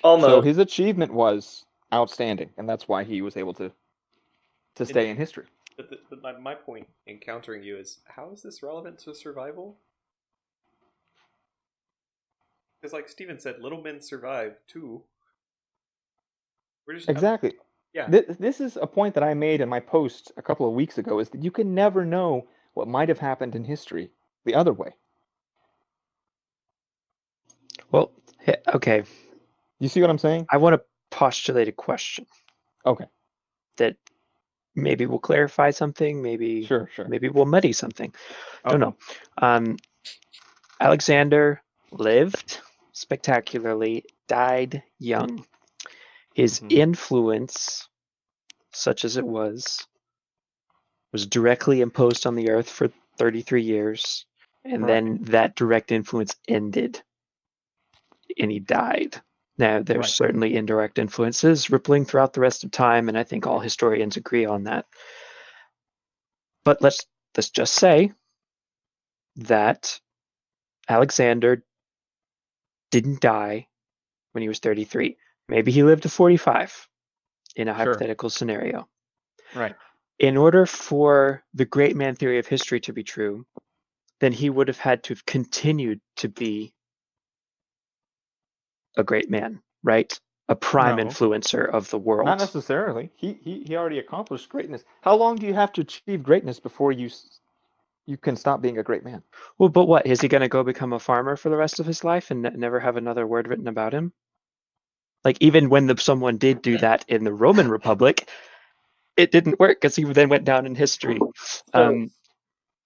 Almost. So his achievement was outstanding, and that's why he was able to stay in history. But my point in countering you is, how is this relevant to survival? Because, like Stephen said, little men survive too. Exactly. Yeah. This is a point that I made in my post a couple of weeks ago, is that you can never know what might have happened in history the other way. Well, okay. You see what I'm saying? I want to postulate a question. Okay. That maybe will clarify something. Maybe Sure. Maybe we'll muddy something. Okay. Don't know. Alexander lived spectacularly, died young. His influence, such as it was directly imposed on the earth for 33 years, and then that direct influence ended, and he died. Now, there's certainly indirect influences rippling throughout the rest of time, and I think all historians agree on that. But let's just say that Alexander didn't die when he was 33. Maybe he lived to 45 in a hypothetical scenario. Right. In order for the great man theory of history to be true, then he would have had to have continued to be a great man, right? A prime No. influencer of the world. Not necessarily. He already accomplished greatness. How long do you have to achieve greatness before you can stop being a great man? Well, but what? Is he going to go become a farmer for the rest of his life and never have another word written about him? Like, even when someone did do that in the Roman Republic, it didn't work because he then went down in history. So,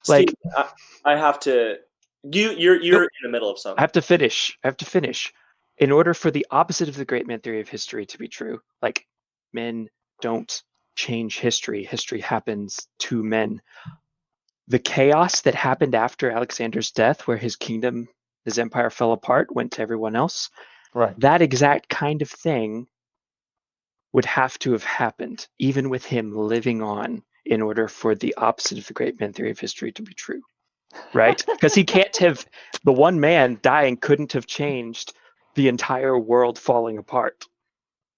Like, Steve, I have to. You're Nope. in the middle of I something. have to finish. In order for the opposite of the great man theory of history to be true, like, men don't change history. History happens to men. The chaos that happened after Alexander's death, where his kingdom, his empire fell apart, went to everyone else, Right. that exact kind of thing would have to have happened, even with him living on, in order for the opposite of the great man theory of history to be true. Right? Because he can't have, the one man dying couldn't have changed the entire world falling apart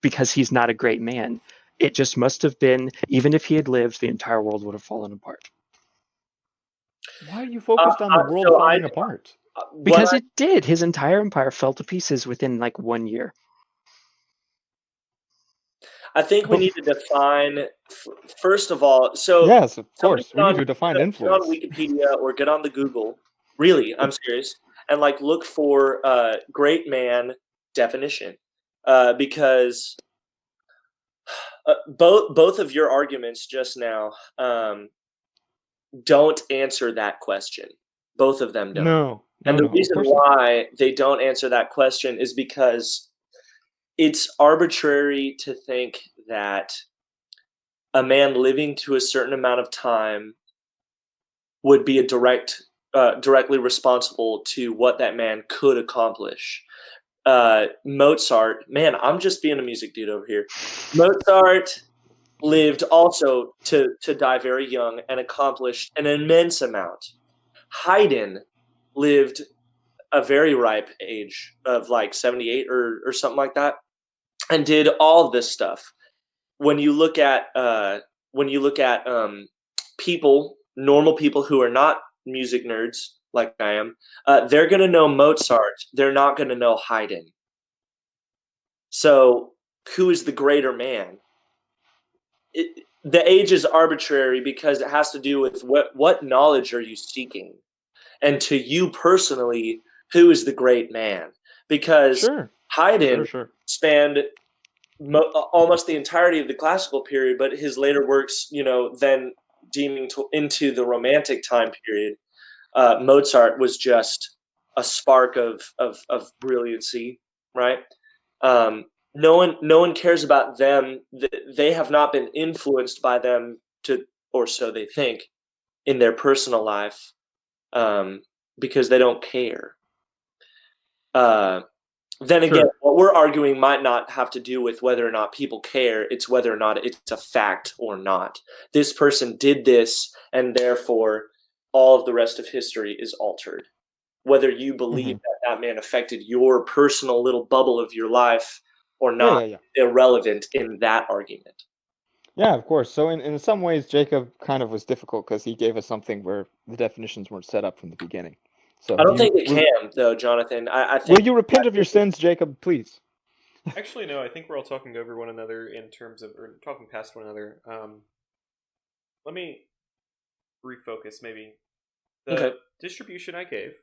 because he's not a great man. It just must have been, even if he had lived, the entire world would have fallen apart. Why are you focused on the world So falling apart? Because it did. His entire empire fell to pieces within like 1 year. I think we need to define, first of all. So Yes, of somebody course. We need to define get on influence. Wikipedia or get on the Google. Really, I'm serious, and like look for great man definition, because both of your arguments just now don't answer that question. Both of them don't. No. And the of reason course not. why they don't answer that question is because it's arbitrary to think that a man living to a certain amount of time would be directly responsible to what that man could accomplish. Mozart, man, I'm just being a music dude over here. Mozart lived also to die very young and accomplished an immense amount. Haydn lived a very ripe age of like 78 or something like that, and did all of this stuff. When you look at people, normal people who are not music nerds like I am, they're going to know Mozart. They're not going to know Haydn. So, who is the greater man? The age is arbitrary because it has to do with what knowledge are you seeking, and to you personally, who is the great man? Because Sure. Haydn Sure. spanned almost the entirety of the classical period, but his later works, then deeming into the Romantic time period, Mozart was just a spark of brilliancy, right? No one cares about them. They have not been influenced by them or so they think, in their personal life, because they don't care. Then again, what we're arguing might not have to do with whether or not people care. It's whether or not it's a fact or not. This person did this, and therefore all of the rest of history is altered. Whether you believe that man affected your personal little bubble of your life or not, irrelevant in that argument. Yeah, of course. So in some ways, Jacob kind of was difficult because he gave us something where the definitions weren't set up from the beginning. So I don't think they can, though, Jonathan. I think. Will you repent of your sins, Jacob, please? Actually, no. I think we're all talking over one another in terms of, or talking past one another. Let me refocus, maybe. The distribution I gave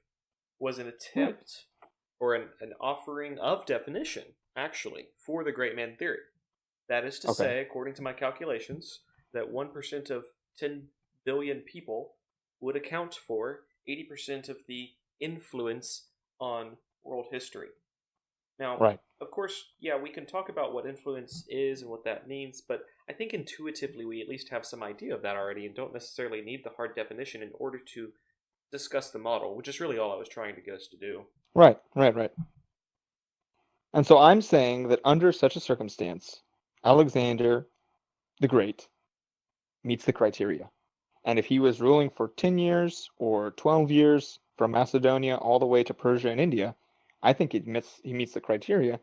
was an attempt or an offering of definition, actually, for the great man theory. That is to say, according to my calculations, that 1% of 10 billion people would account for 80% of the influence on world history. Now, of course, we can talk about what influence is and what that means, but I think intuitively we at least have some idea of that already and don't necessarily need the hard definition in order to discuss the model, which is really all I was trying to get us to do. Right. And so I'm saying that under such a circumstance, Alexander the Great meets the criteria. And if he was ruling for 10 years or 12 years from Macedonia all the way to Persia and India, I think he meets the criteria,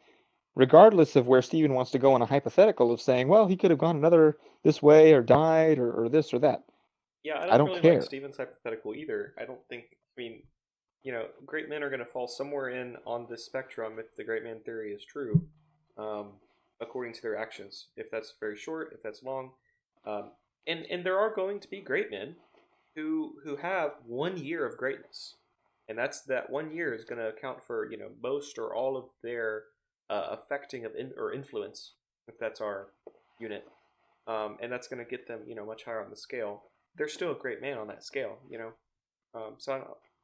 regardless of where Stephen wants to go on a hypothetical of saying, well, he could have gone another this way or died or this or that. Yeah, I don't really care. like Stephen's hypothetical either. I don't think, great men are going to fall somewhere in on this spectrum if the great man theory is true, according to their actions. If that's very short, if that's long, and there are going to be great men who have 1 year of greatness, and that 1 year is going to account for most or all of their affecting of or influence, if that's our unit, and that's going to get them much higher on the scale. They're still a great man on that scale, so I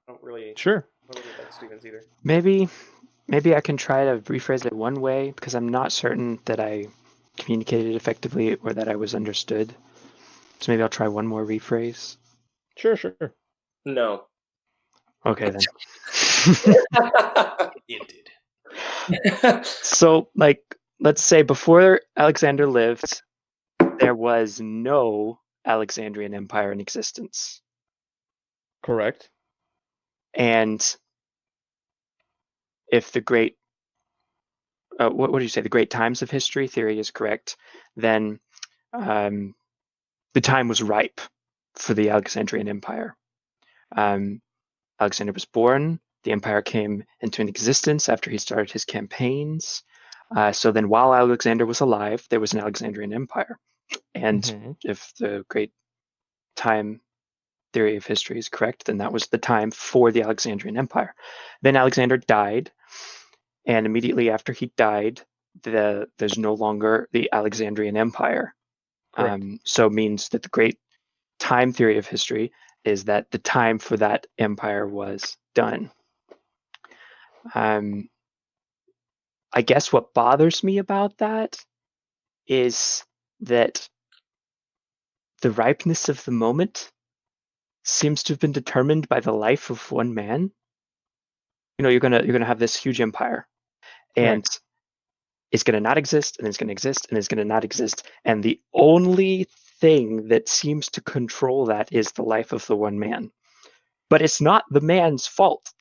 don't really Sure. believe that Stevens either. Maybe I can try to rephrase it one way, because I'm not certain that I communicated effectively or that I was understood. So maybe I'll try one more rephrase. Sure. No. Okay, then. It did. So, let's say before Alexander lived, there was no Alexandrian Empire in existence. Correct. And if the great, what do you say, the great times of history theory is correct, then the time was ripe for the Alexandrian Empire. Alexander was born. The empire came into existence after he started his campaigns. So then while Alexander was alive, there was an Alexandrian Empire. And if the great time theory of history is correct, then that was the time for the Alexandrian Empire. Then Alexander died, and immediately after he died, there's no longer the Alexandrian Empire. So it means that the great time theory of history is that the time for that empire was done. I guess what bothers me about that is that the ripeness of the moment seems to have been determined by the life of one man. You're gonna have this huge empire, and it's gonna not exist, and it's gonna exist, and it's gonna not exist, and the only thing that seems to control that is the life of the one man. But it's not the man's fault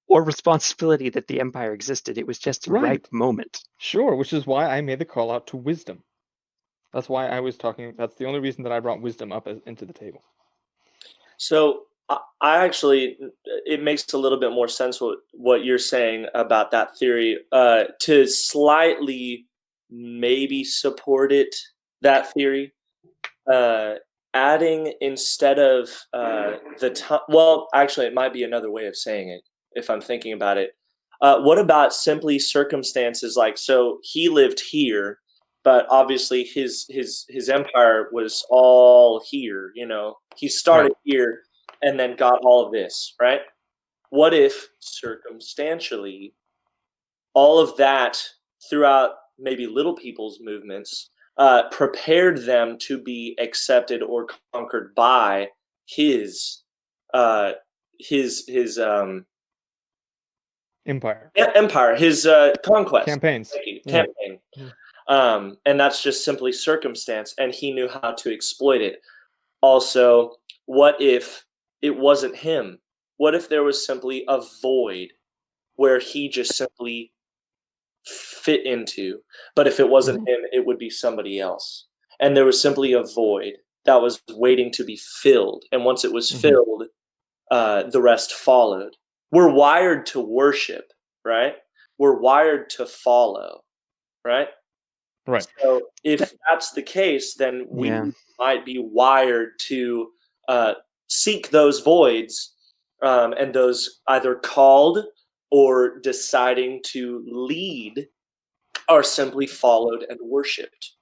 or responsibility that the empire existed. It was just a ripe moment. Sure, which is why I made the call out to wisdom. That's why I was talking. That's the only reason that I brought wisdom up into the table. So I actually, it makes a little bit more sense what you're saying about that theory. To slightly maybe support that theory, adding instead of the time. Well, actually, it might be another way of saying it if I'm thinking about it. What about simply circumstances like, so he lived here, but obviously his empire was all here. He started here and then got all of this, right? What if circumstantially all of that throughout maybe little people's movements prepared them to be accepted or conquered by his empire, his conquest campaigns. campaign. And that's just simply circumstance, and he knew how to exploit it. Also, what if it wasn't him? What if there was simply a void where he just simply fit into? But if it wasn't him, it would be somebody else. And there was simply a void that was waiting to be filled. And once it was filled, the rest followed. We're wired to worship, right? We're wired to follow, right? Right. So if that's the case, then we might be wired to seek those voids, and those either called or deciding to lead are simply followed and worshipped.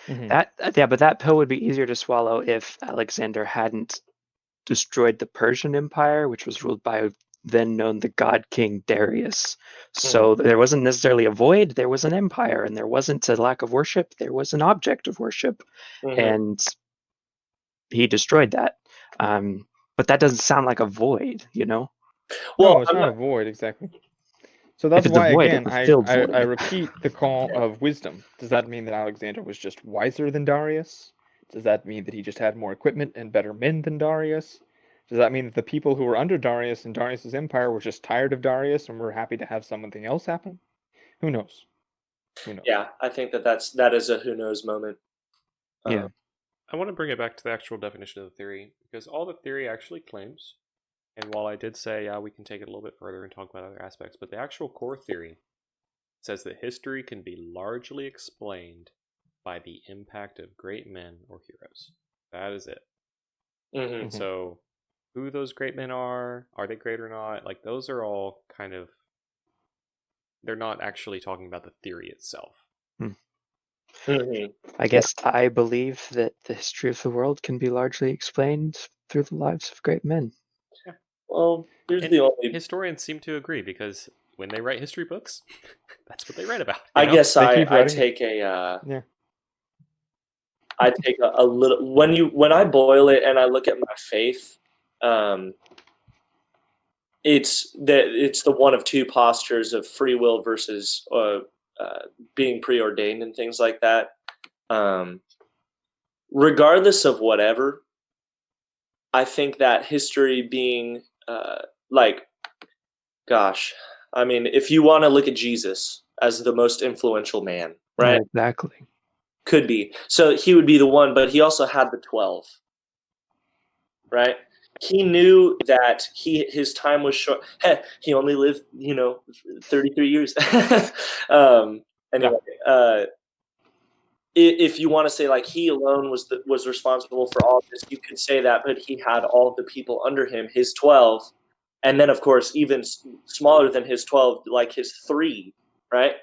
But that pill would be easier to swallow if Alexander hadn't destroyed the Persian Empire, which was ruled by then known the god king Darius. So there wasn't necessarily a void, there was an empire, and there wasn't a lack of worship, there was an object of worship. And he destroyed that. But that doesn't sound like a void, Well, no, it's not a void, exactly. So that's why, again, I repeat the call of wisdom. Does that mean that Alexander was just wiser than Darius? Does that mean that he just had more equipment and better men than Darius? Does that mean that the people who were under Darius and Darius's empire were just tired of Darius and were happy to have something else happen? Who knows? Yeah, I think that is a who knows moment. Yeah. I want to bring it back to the actual definition of the theory, because all the theory actually claims And while I did say, we can take it a little bit further and talk about other aspects, but the actual core theory says that history can be largely explained by the impact of great men or heroes. That is it. Mm-hmm. So, who those great men are they great or not? Like, those are all kind of... They're not actually talking about the theory itself. Mm-hmm. I guess I believe that the history of the world can be largely explained through the lives of great men. Well, here's And the only... historians seem to agree, because when they write history books, that's what they write about. I guess They I keep writing. take a... Yeah. I take a little... When I boil it and I look at my faith, it's the one of two postures of free will versus being preordained and things like that. Regardless of whatever, I think that history being I mean, if you want to look at Jesus as the most influential man, right? Exactly. Could be. So he would be the one, but he also had the 12, right? He knew that his time was short. He only lived, 33 years. Anyway, if you want to say like he alone was responsible for all of this, you could say that, but he had all of the people under him, his 12, and then of course even smaller than his 12, like his 3, right?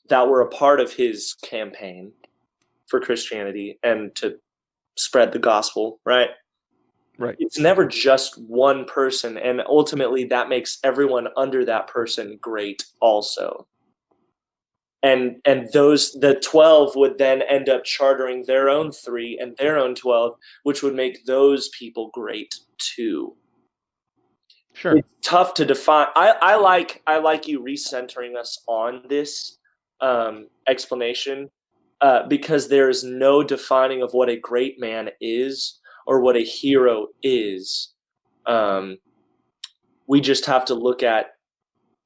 That were a part of his campaign for Christianity and to spread the gospel, right? Right. It's never just one person, and ultimately that makes everyone under that person great also. And the 12 would then end up chartering their own 3 and their own 12, which would make those people great too. Sure. It's tough to define. I like you recentering us on this explanation because there is no defining of what a great man is or what a hero is. We just have to look at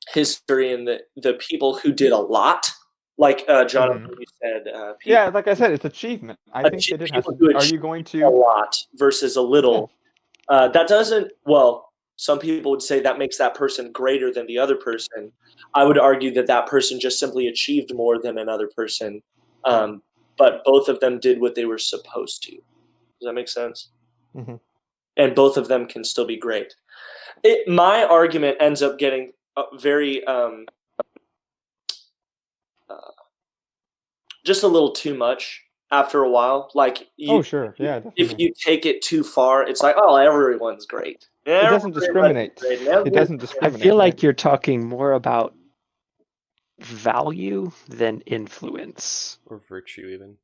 history and the people who did a lot, like Jonathan, you said. Yeah, like I said, it's achievement. I think that it has people to. who Are you achieved going a to? lot versus a little? That doesn't. Well, some people would say that makes that person greater than the other person. I would argue that that person just simply achieved more than another person, but both of them did what they were supposed to. Does that make sense? Mm-hmm. And both of them can still be great. My argument ends up getting very just a little too much after a while. Like, Sure, yeah, definitely. If you take it too far, it's like, oh, everyone's great. It doesn't discriminate. It doesn't I discriminate. feel like you're talking more about value than influence. Or virtue, even.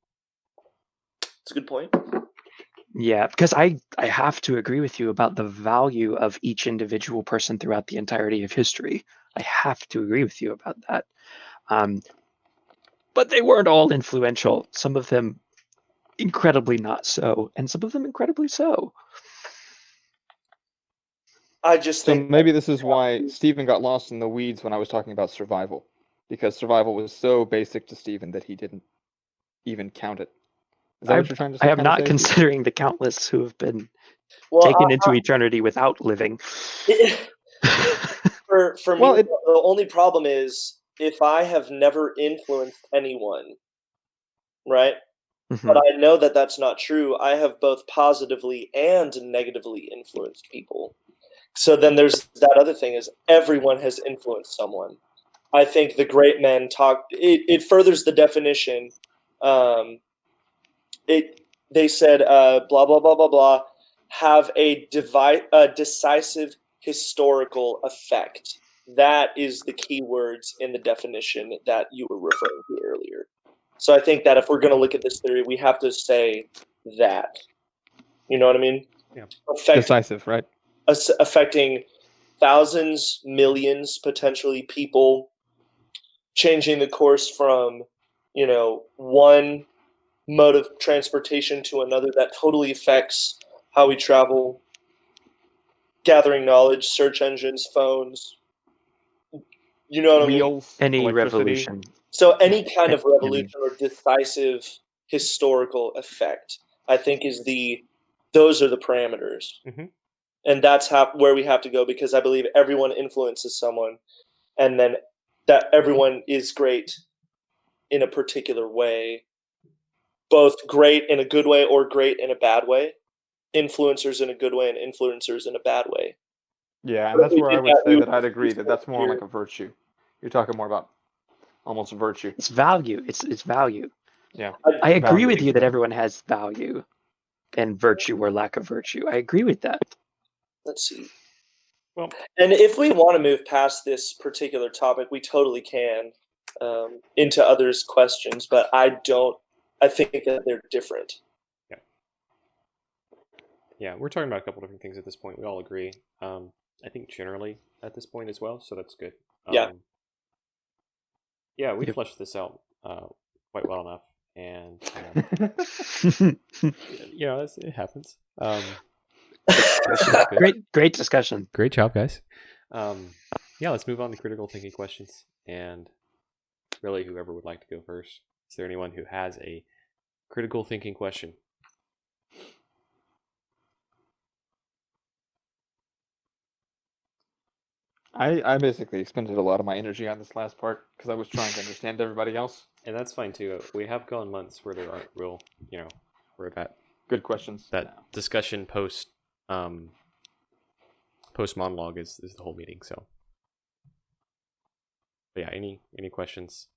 That's a good point. Yeah, because I have to agree with you about the value of each individual person throughout the entirety of history. I have to agree with you about that. But they weren't all influential. Some of them incredibly not so, and some of them incredibly so. I just So think maybe this is why Stephen got lost in the weeds when I was talking about survival, because survival was so basic to Stephen that he didn't even count it. Is that what you're trying to say? I am not considering the countless who have been taken into eternity without living. For me, the only problem is if I have never influenced anyone, right? Mm-hmm. But I know that that's not true. I have both positively and negatively influenced people. So then there's that other thing is everyone has influenced someone. I think the great men it furthers the definition. They said blah blah blah blah blah have a decisive historical effect. That is the key words in the definition that you were referring to earlier. So I think that if we're going to look at this theory, we have to say that. You know what I mean? Yeah. Decisive, right? Affecting thousands, millions, potentially people, changing the course from, one mode of transportation to another that totally affects how we travel, gathering knowledge, search engines, phones. You know what I mean? Wheels, any electricity. revolution. So any kind of revolution or decisive historical effect, I think, those are the parameters. Mm-hmm. And that's where we have to go, because I believe everyone influences someone, and then that everyone is great in a particular way, both great in a good way or great in a bad way. Influencers in a good way and influencers in a bad way. Yeah, and that's where I would say that I'd agree that that's more like a virtue. You're talking more about almost virtue. It's value. It's value. Yeah. I agree Value. with you that everyone has value and virtue or lack of virtue. I agree with that. Let's see. Well, and if we want to move past this particular topic, we totally can, into others' questions, but I think that they're different. Yeah, we're talking about a couple different things at this point. We all agree. I think generally at this point as well, so that's good. Yeah. Yeah, we fleshed this out quite well enough, and it happens. Great discussion. Great job, guys. Yeah, let's move on to critical thinking questions, and really, whoever would like to go first. Is there anyone who has a critical thinking question? I basically expended a lot of my energy on this last part because I was trying to understand everybody else. And that's fine too. We have gone months where there aren't real, where that good questions. That discussion post monologue is the whole meeting. So, but yeah, any questions?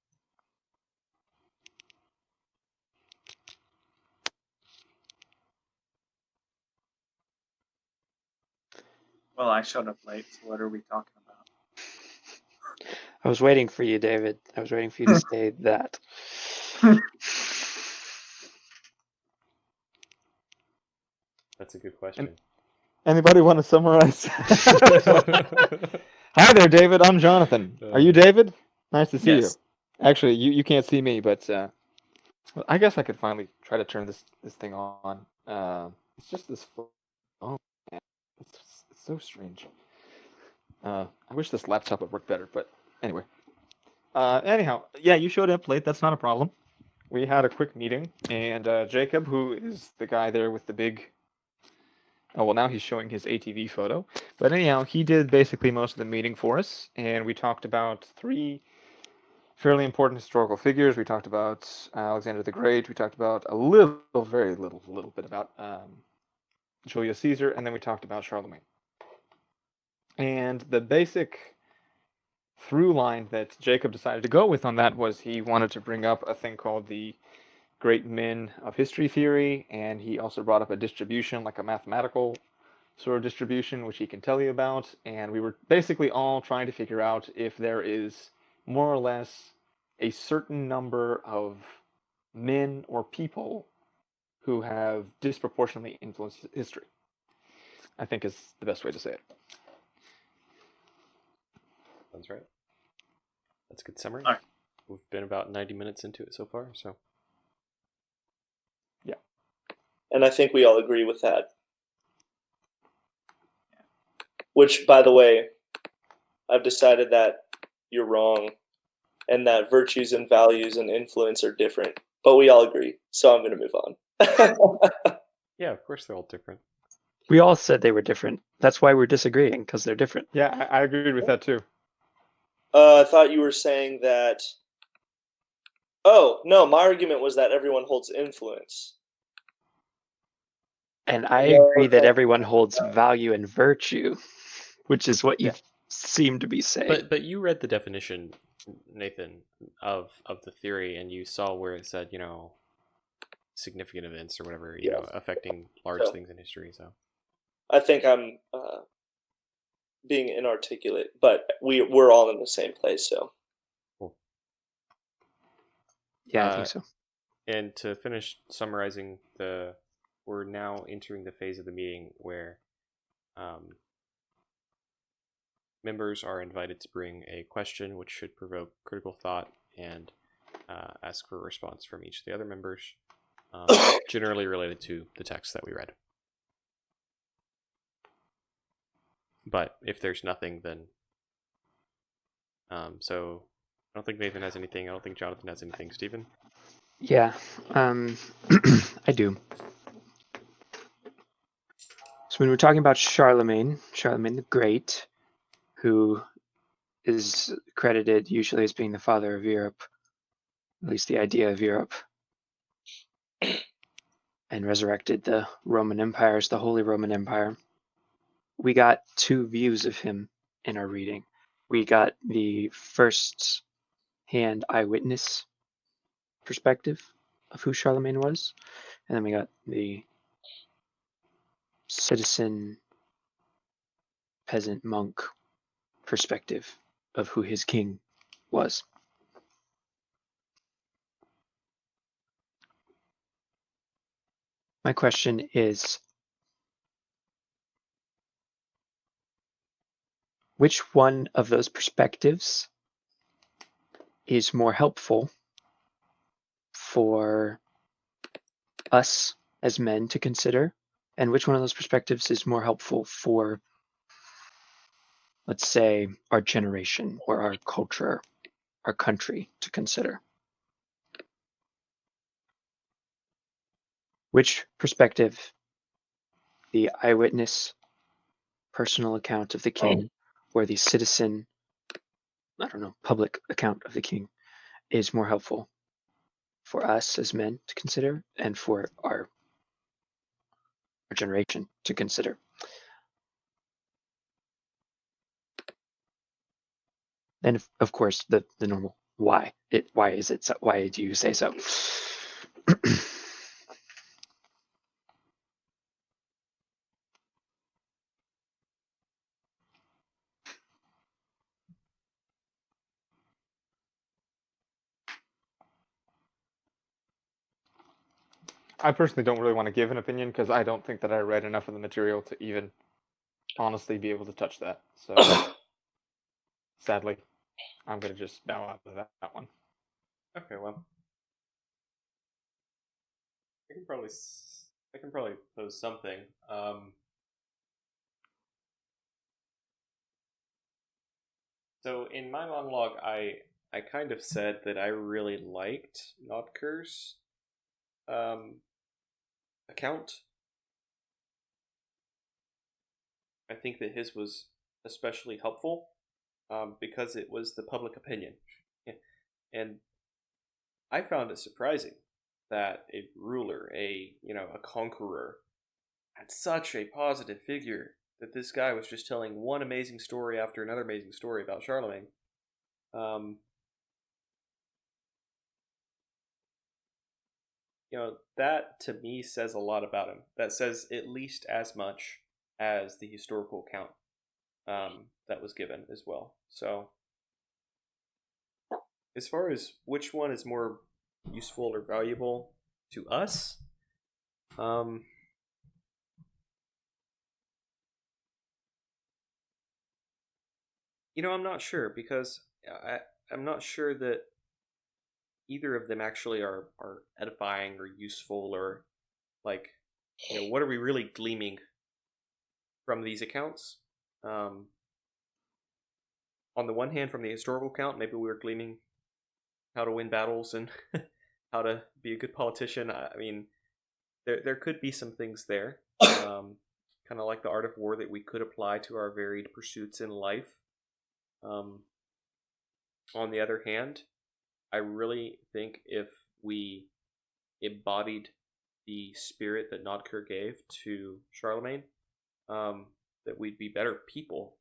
Well, I showed up late, so what are we talking about? I was waiting for you, David. I was waiting for you to say that. That's a good question. Anybody want to summarize? Hi there, David. I'm Jonathan. Are you David? Nice to see you. Actually, you can't see me, but I guess I could finally try to turn this thing on. It's just this. Oh, man. It's so strange. I wish this laptop would work better, but anyway. Anyhow, yeah, you showed up late. That's not a problem. We had a quick meeting, and Jacob, who is the guy there with the big... Oh, well, now he's showing his ATV photo. But anyhow, he did basically most of the meeting for us, and we talked about 3 fairly important historical figures. We talked about Alexander the Great. We talked about very little bit about Julius Caesar, and then we talked about Charlemagne. And the basic through line that Jacob decided to go with on that was he wanted to bring up a thing called the great men of history theory, and he also brought up a distribution, like a mathematical sort of distribution, which he can tell you about. And we were basically all trying to figure out if there is more or less a certain number of men or people who have disproportionately influenced history, I think is the best way to say it. Sounds right. That's a good summary. All right. We've been about 90 minutes into it so far, so. Yeah. And I think we all agree with that. Which, by the way, I've decided that you're wrong, and that virtues and values and influence are different. But we all agree, so I'm going to move on. Yeah, of course they're all different. We all said they were different. That's why we're disagreeing, because they're different. Yeah, I agreed with that too. I thought you were saying that... Oh, no, my argument was that everyone holds influence. And I agree that everyone holds value and virtue, which is what you seem to be saying. But you read the definition, Nathan, of the theory, and you saw where it said, significant events or whatever, affecting large things in history. So I think I'm being inarticulate, but we're all in the same place, so. Cool. Yeah, I think so. And to finish summarizing, we're now entering the phase of the meeting where members are invited to bring a question which should provoke critical thought and ask for a response from each of the other members, generally related to the text that we read. But if there's nothing, then so I don't think Nathan has anything. I don't think Jonathan has anything. Stephen? Yeah, I do. So when we're talking about Charlemagne the Great, who is credited usually as being the father of Europe, at least the idea of Europe, and resurrected the Roman Empire as the Holy Roman Empire, we got two views of him in our reading. We got the first-hand eyewitness perspective of who Charlemagne was, and then we got the citizen, peasant, monk perspective of who his king was. My question is, which one of those perspectives is more helpful for us as men to consider, and which one of those perspectives is more helpful for, let's say, our generation or our culture, our country to consider? Which perspective, the eyewitness personal account of the king or the citizen, public account of the king, is more helpful for us as men to consider and for our generation to consider? And of course, the normal why. Why is it so? Why do you say so? I personally don't really want to give an opinion because I don't think that I read enough of the material to even honestly be able to touch that. So, sadly, I'm going to just bow out of that one. Okay, well, I can probably pose something. So in my monologue, I kind of said that I really liked Notker's account. I think that his was especially helpful because it was the public opinion, and I found it surprising that a ruler, a conqueror, had such a positive figure. That this guy was just telling one amazing story after another amazing story about Charlemagne. That to me says a lot about him. That says at least as much as the historical account that was given as well. So, as far as which one is more useful or valuable to us, I'm not sure because I'm not sure that either of them actually are edifying or useful or like, what are we really gleaming from these accounts? On the one hand, from the historical account, maybe we were gleaming how to win battles and how to be a good politician. I mean, there could be some things there, kind of like the art of war that we could apply to our varied pursuits in life. On the other hand, I really think if we embodied the spirit that Notker gave to Charlemagne, that we'd be better people.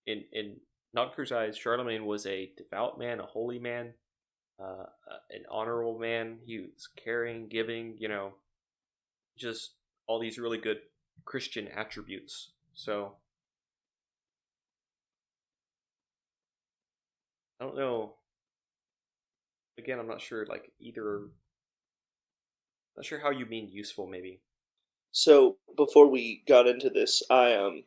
In Notker's eyes, Charlemagne was a devout man, a holy man, an honorable man. He was caring, giving, just all these really good Christian attributes. So, I don't know. Again, I'm not sure, not sure how you mean useful, maybe. So before we got into this, I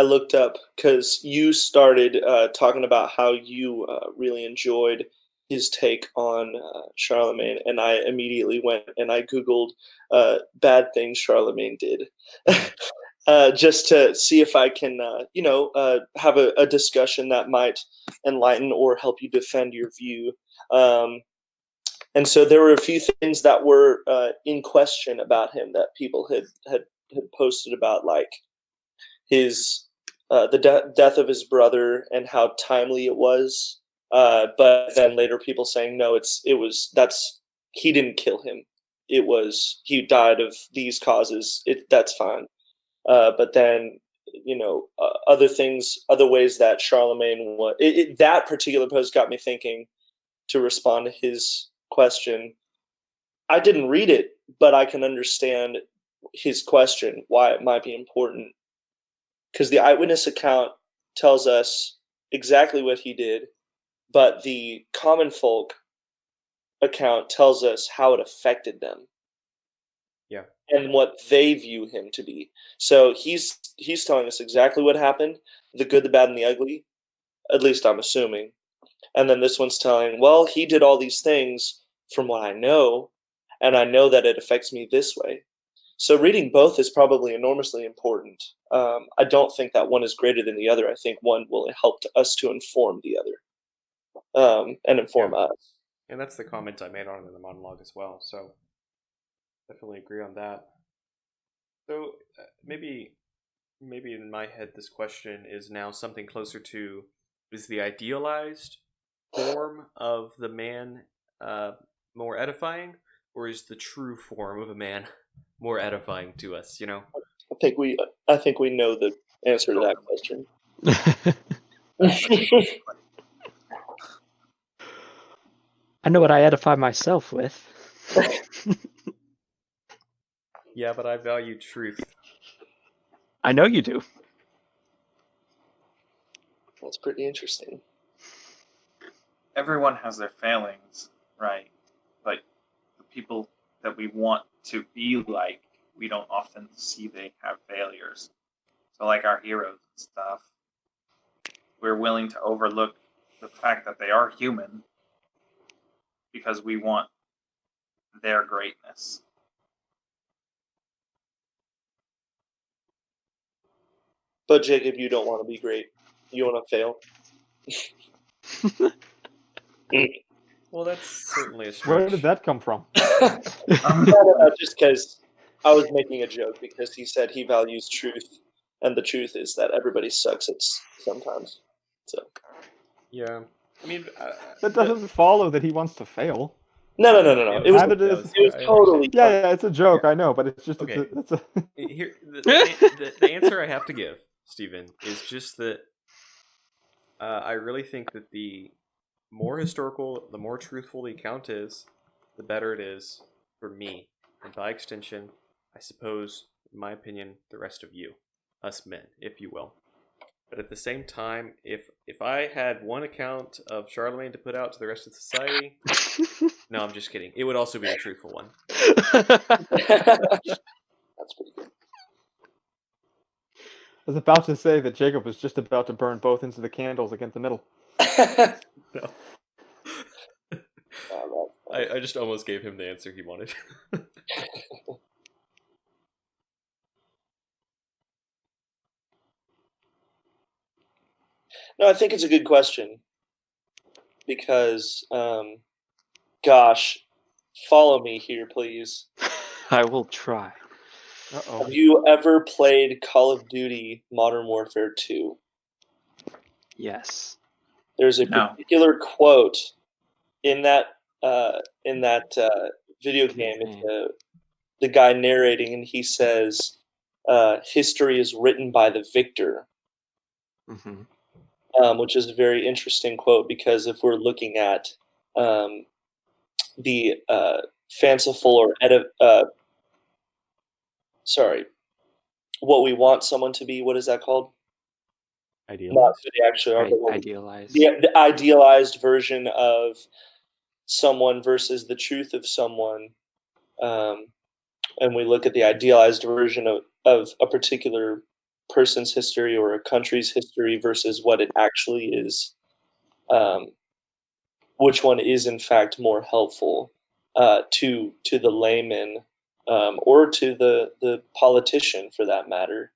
looked up because you started talking about how you really enjoyed his take on Charlemagne, and I immediately went and I Googled bad things Charlemagne did. Just to see if I can, have a discussion that might enlighten or help you defend your view. And so there were a few things that were in question about him that people had had posted about like his death of his brother and how timely it was. But then later people saying no, he didn't kill him. He died of these causes. That's fine. But then other ways that Charlemagne was. That particular post got me thinking to respond to his question. I didn't read it, but I can understand his question, why it might be important. Because the eyewitness account tells us exactly what he did, but the common folk account tells us how it affected them. Yeah. And what they view him to be. So he's telling us exactly what happened, the good, the bad, and the ugly. At least I'm assuming. And then this one's telling, well, he did all these things from what I know, and I know that it affects me this way. So reading both is probably enormously important. I don't think that one is greater than the other. I think one will help us to inform the other, and inform us. And that's the comment I made on it in the monologue as well. So definitely agree on that. So maybe in my head, this question is now something closer to: is the idealized form of the man more edifying, or is the true form of a man more edifying to us? I think we know the answer to that question. I know what I edify myself with. Yeah, but I value truth. I know you do. That's pretty interesting. Everyone has their failings, right? But the people that we want to be like, we don't often see they have failures. So like our heroes and stuff, we're willing to overlook the fact that they are human because we want their greatness. But Jacob, you don't want to be great. You want to fail. Well, that's certainly a stretch. Where did that come from? Just because I was making a joke, because he said he values truth, and the truth is that everybody sucks at sometimes. So Yeah, I mean, That doesn't follow that he wants to fail. no. It was totally Yeah, it's a joke. I know, but it's just Okay. it's a Here, the answer I have to give, Stephen, is just that I really think that the more historical, the more truthful the account is, the better it is for me, and by extension, I suppose, in my opinion, the rest of you, us men, if you will. But at the same time, if I had one account of Charlemagne to put out to the rest of society, no, I'm just kidding. It would also be the truthful one. That's pretty good. I was about to say that Jacob was just about to burn both ends of the candles against the middle. No. I just almost gave him the answer he wanted. No, I think it's a good question because, gosh, follow me here, please. I will try. Uh-oh. Have you ever played Call of Duty Modern Warfare 2? Yes. There's a particular quote in that video game. It's the guy narrating, and he says, "History is written by the victor." Mm-hmm. Which is a very interesting quote, because if we're looking at the fanciful or what we want someone to be, what is that called? Idealized? Not who they actually are, but Idealized. the idealized version of someone versus the truth of someone. And we look at the idealized version of a particular person's history or a country's history versus what it actually is. Which one is in fact more helpful to the layman or to the politician, for that matter?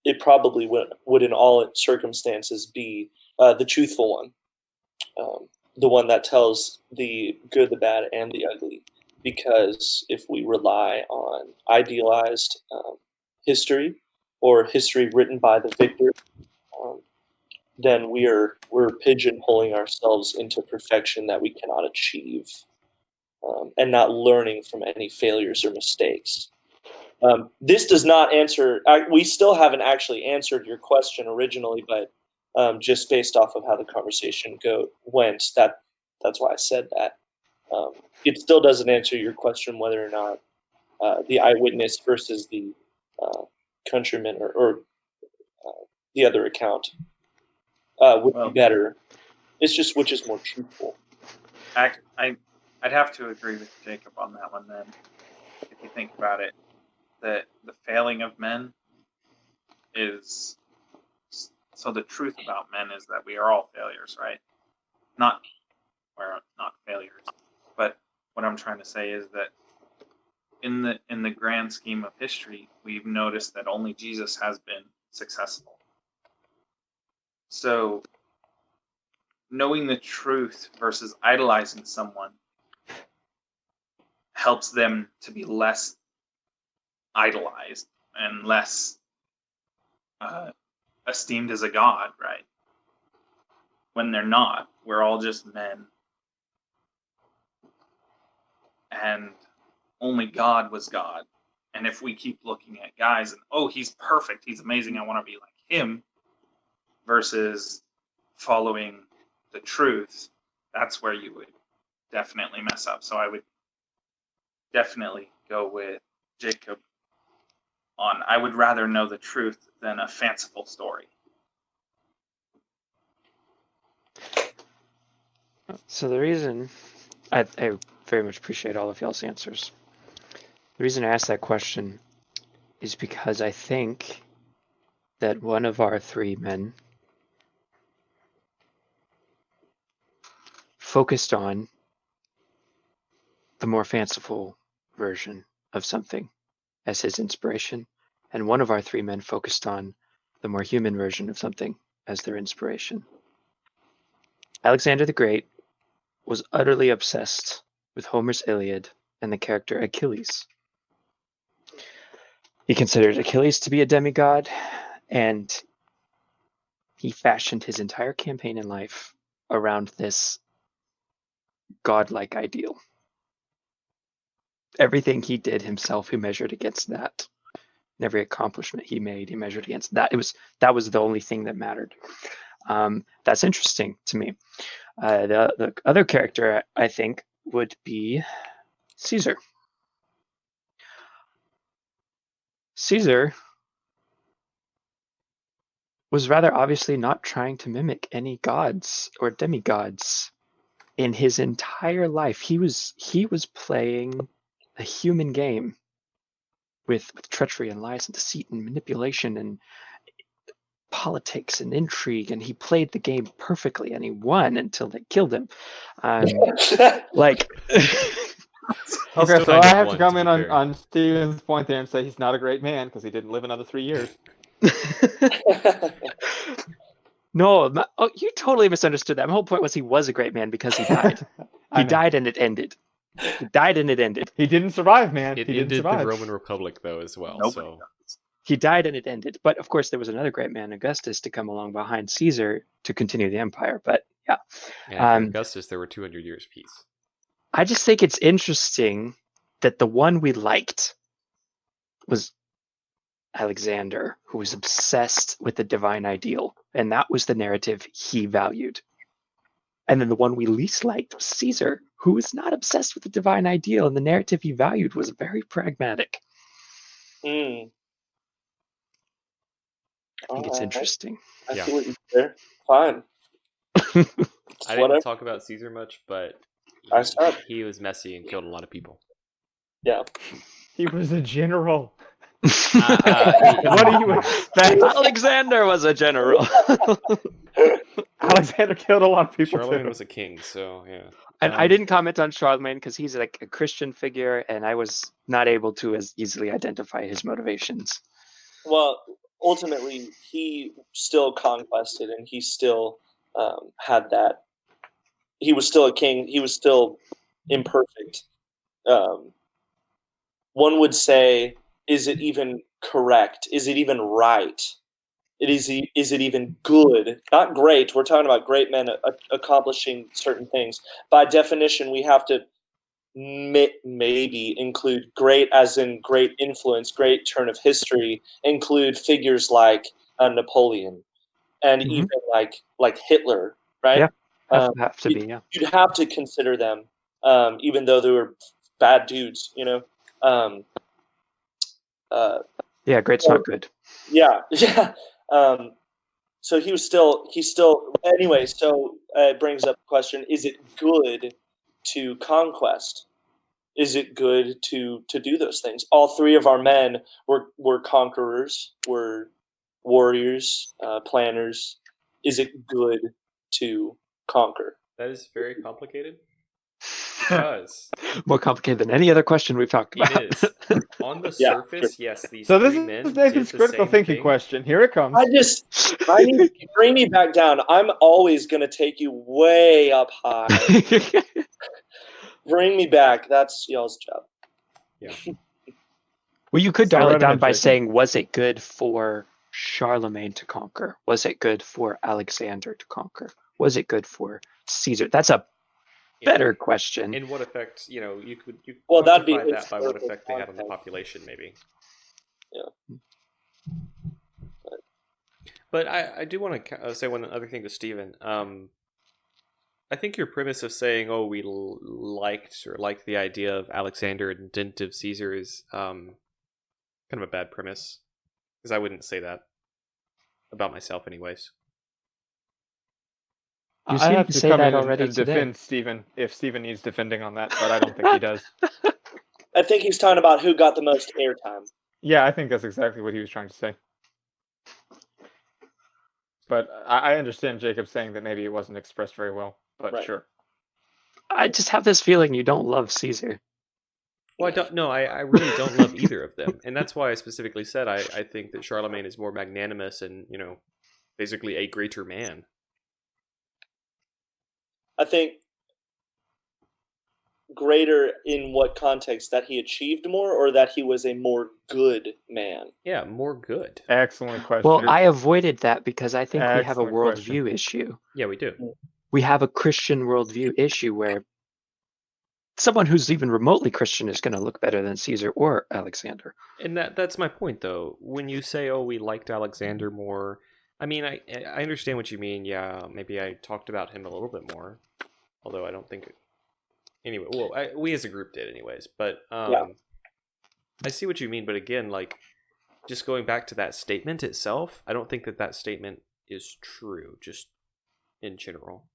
It probably would in all circumstances be the truthful one, the one that tells the good, the bad, and the ugly. because if we rely on idealized history or history written by the victor, then we're pigeonholing ourselves into perfection that we cannot achieve, and not learning from any failures or mistakes. This does not answer. We still haven't actually answered your question originally, but just based off of how the conversation went, that's why I said that. It still doesn't answer your question whether or not the eyewitness versus the countryman or the other account would be better. It's just which is more truthful. I'd have to agree with Jacob on that one then. If you think about it, the failing of men is, so the truth about men is that we are all failures, right? We're not failures, but what I'm trying to say is that in the grand scheme of history, we've noticed that only Jesus has been successful. So knowing the truth versus idolizing someone helps them to be less idolized and less esteemed as a god, right? When they're not, we're all just men. And only God was God. And if we keep looking at guys and, oh, he's perfect, he's amazing, I want to be like him, versus following the truth, that's where you would definitely mess up. So I would definitely go with Jacob on, I would rather know the truth than a fanciful story. So the reason I very much appreciate all of y'all's answers. The reason I asked that question is because I think that one of our three men focused on the more fanciful version of something as his inspiration, and one of our three men focused on the more human version of something as their inspiration. Alexander the Great was utterly obsessed with Homer's Iliad and the character Achilles. He considered Achilles to be a demigod, and he fashioned his entire campaign in life around this godlike ideal. Everything he did himself, he measured against that. And every accomplishment he made, he measured against that. That was the only thing that mattered. That's interesting to me. The other character, I think, would be Caesar. Caesar was rather obviously not trying to mimic any gods or demigods in his entire life. He was playing a human game with treachery and lies and deceit and manipulation and politics and intrigue, and he played the game perfectly, and he won until they killed him. Like, okay, so I have to come in on Steven's point there and say he's not a great man because he didn't live another 3 years. No, you totally misunderstood that. My whole point was he was a great man because he died. He died and it ended. He died and it ended. He didn't survive, man. It he didn't ended survive. the Roman Republic, though, as well. Nobody So does. He died and it ended. But of course, there was another great man, Augustus, to come along behind Caesar to continue the empire. But yeah. And after Augustus, there were 200 years peace. I just think it's interesting that the one we liked was Alexander, who was obsessed with the divine ideal. And that was the narrative he valued. And then the one we least liked was Caesar, who was not obsessed with the divine ideal. And the narrative he valued was very pragmatic. Mm. I think it's interesting. I see what you did there. Fine. I didn't talk about Caesar much, but he was messy and killed a lot of people. Yeah. He was a general. What do you expect? Alexander was a general. Alexander killed a lot of people. Charlemagne was a king, so yeah. And I didn't comment on Charlemagne because he's like a Christian figure, and I was not able to as easily identify his motivations. Well, ultimately, he still conquested, and he still had that. He was still a king. He was still imperfect, one would say, is it even correct? Is it even right? Is it even good? Not great. We're talking about great men accomplishing certain things. By definition, we have to maybe include great as in great influence, great turn of history, include figures like Napoleon and Mhm. even like Hitler, right? Yeah, have to be, yeah. You'd have to consider them, even though they were bad dudes, you know. Yeah, great's not good. Yeah, yeah. So he's still anyway. So it brings up the question: is it good to conquest? Is it good to do those things? All three of our men were conquerors, were warriors, planners. Is it good to conquer? That is very complicated. Because More complicated than any other question we've talked about. it is. On the Yeah, surface, yes, these So this three is men Nathan's did the critical same thinking thing. question. Here it comes. I need to bring me back down. I'm always going to take you way up high. Bring me back. That's y'all's job. Yeah. Well, you could So dial right it down ahead, by Jacob. saying, was it good for Charlemagne to conquer? Was it good for Alexander to conquer? Was it good for Caesar? That's a Yeah. better question. And what effect, you could Well, that'd be quantify that by what historical effect they had on the context. population, maybe. Yeah. But I do want to say one other thing to Stephen. I think your premise of saying, "Oh, we liked the idea of Alexander and didn't of Caesar" is kind of a bad premise, because I wouldn't say that about myself, anyways. You I seem have to to say come that in already and today. defend Stephen if Stephen needs defending on that, but I don't think he does. I think he's talking about who got the most airtime. Yeah, I think that's exactly what he was trying to say. But I understand Jacob saying that maybe it wasn't expressed very well, but Right. sure. I just have this feeling you don't love Caesar. Well, I don't. No, I really don't love either of them, and that's why I specifically said I think that Charlemagne is more magnanimous and basically a greater man. I think greater in what context? That he achieved more, or that he was a more good man? Yeah, more good. Excellent question. Well, I avoided that because I think we have a Excellent question. worldview issue. Yeah, we do. We have a Christian worldview issue where someone who's even remotely Christian is going to look better than Caesar or Alexander. And that's my point, though. When you say, "Oh, we liked Alexander more," I mean, I understand what you mean. Yeah, maybe I talked about him a little bit more, although I don't think. Anyway, well, we as a group did, anyways. But Yeah. I see what you mean. But again, just going back to that statement itself, I don't think that statement is true. Just in general,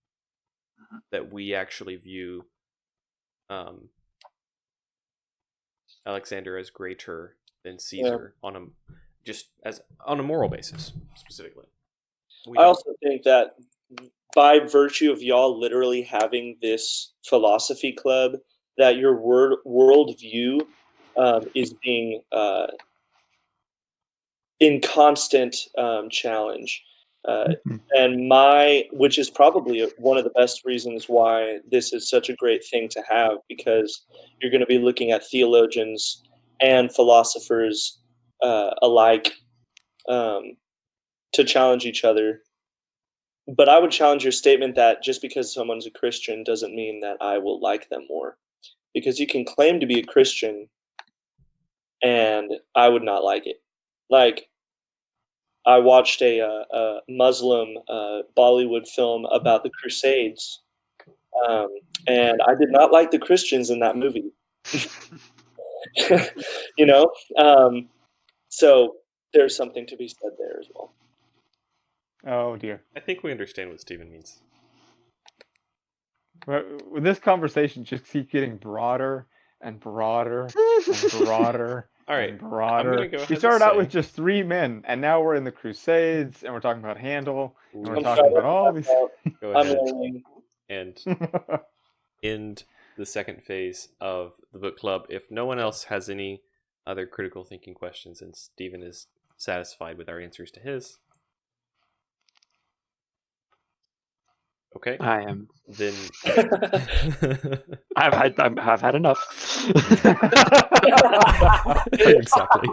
that we actually view Alexander as greater than Caesar on a moral basis, specifically. I also think that by virtue of y'all literally having this philosophy club, that your worldview is being in constant challenge. And which is probably one of the best reasons why this is such a great thing to have, because you're going to be looking at theologians and philosophers alike to challenge each other. But I would challenge your statement that just because someone's a Christian doesn't mean that I will like them more. Because you can claim to be a Christian and I would not like it. Like, I watched a Muslim Bollywood film about the Crusades, and I did not like the Christians in that movie. So there's something to be said there as well. Oh dear. I think we understand what Stephen means. Well, this conversation just keeps getting broader and broader and broader. All right, and broader. I'm gonna go ahead We and started out with say- just 3 men, and now we're in the Crusades, and we're talking about Handel, and we're Ooh. talking about all these. Go I'm ahead learning. and end the second phase of the book club. If no one else has any other critical thinking questions, and Stephen is satisfied with our answers to his. Okay. I am. Then I've had enough. exactly.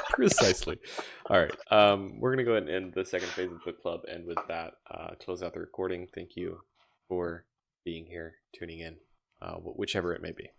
Precisely. All right. We're gonna go ahead and end the second phase of the book club, and with that, close out the recording. Thank you for being here, tuning in, whichever it may be.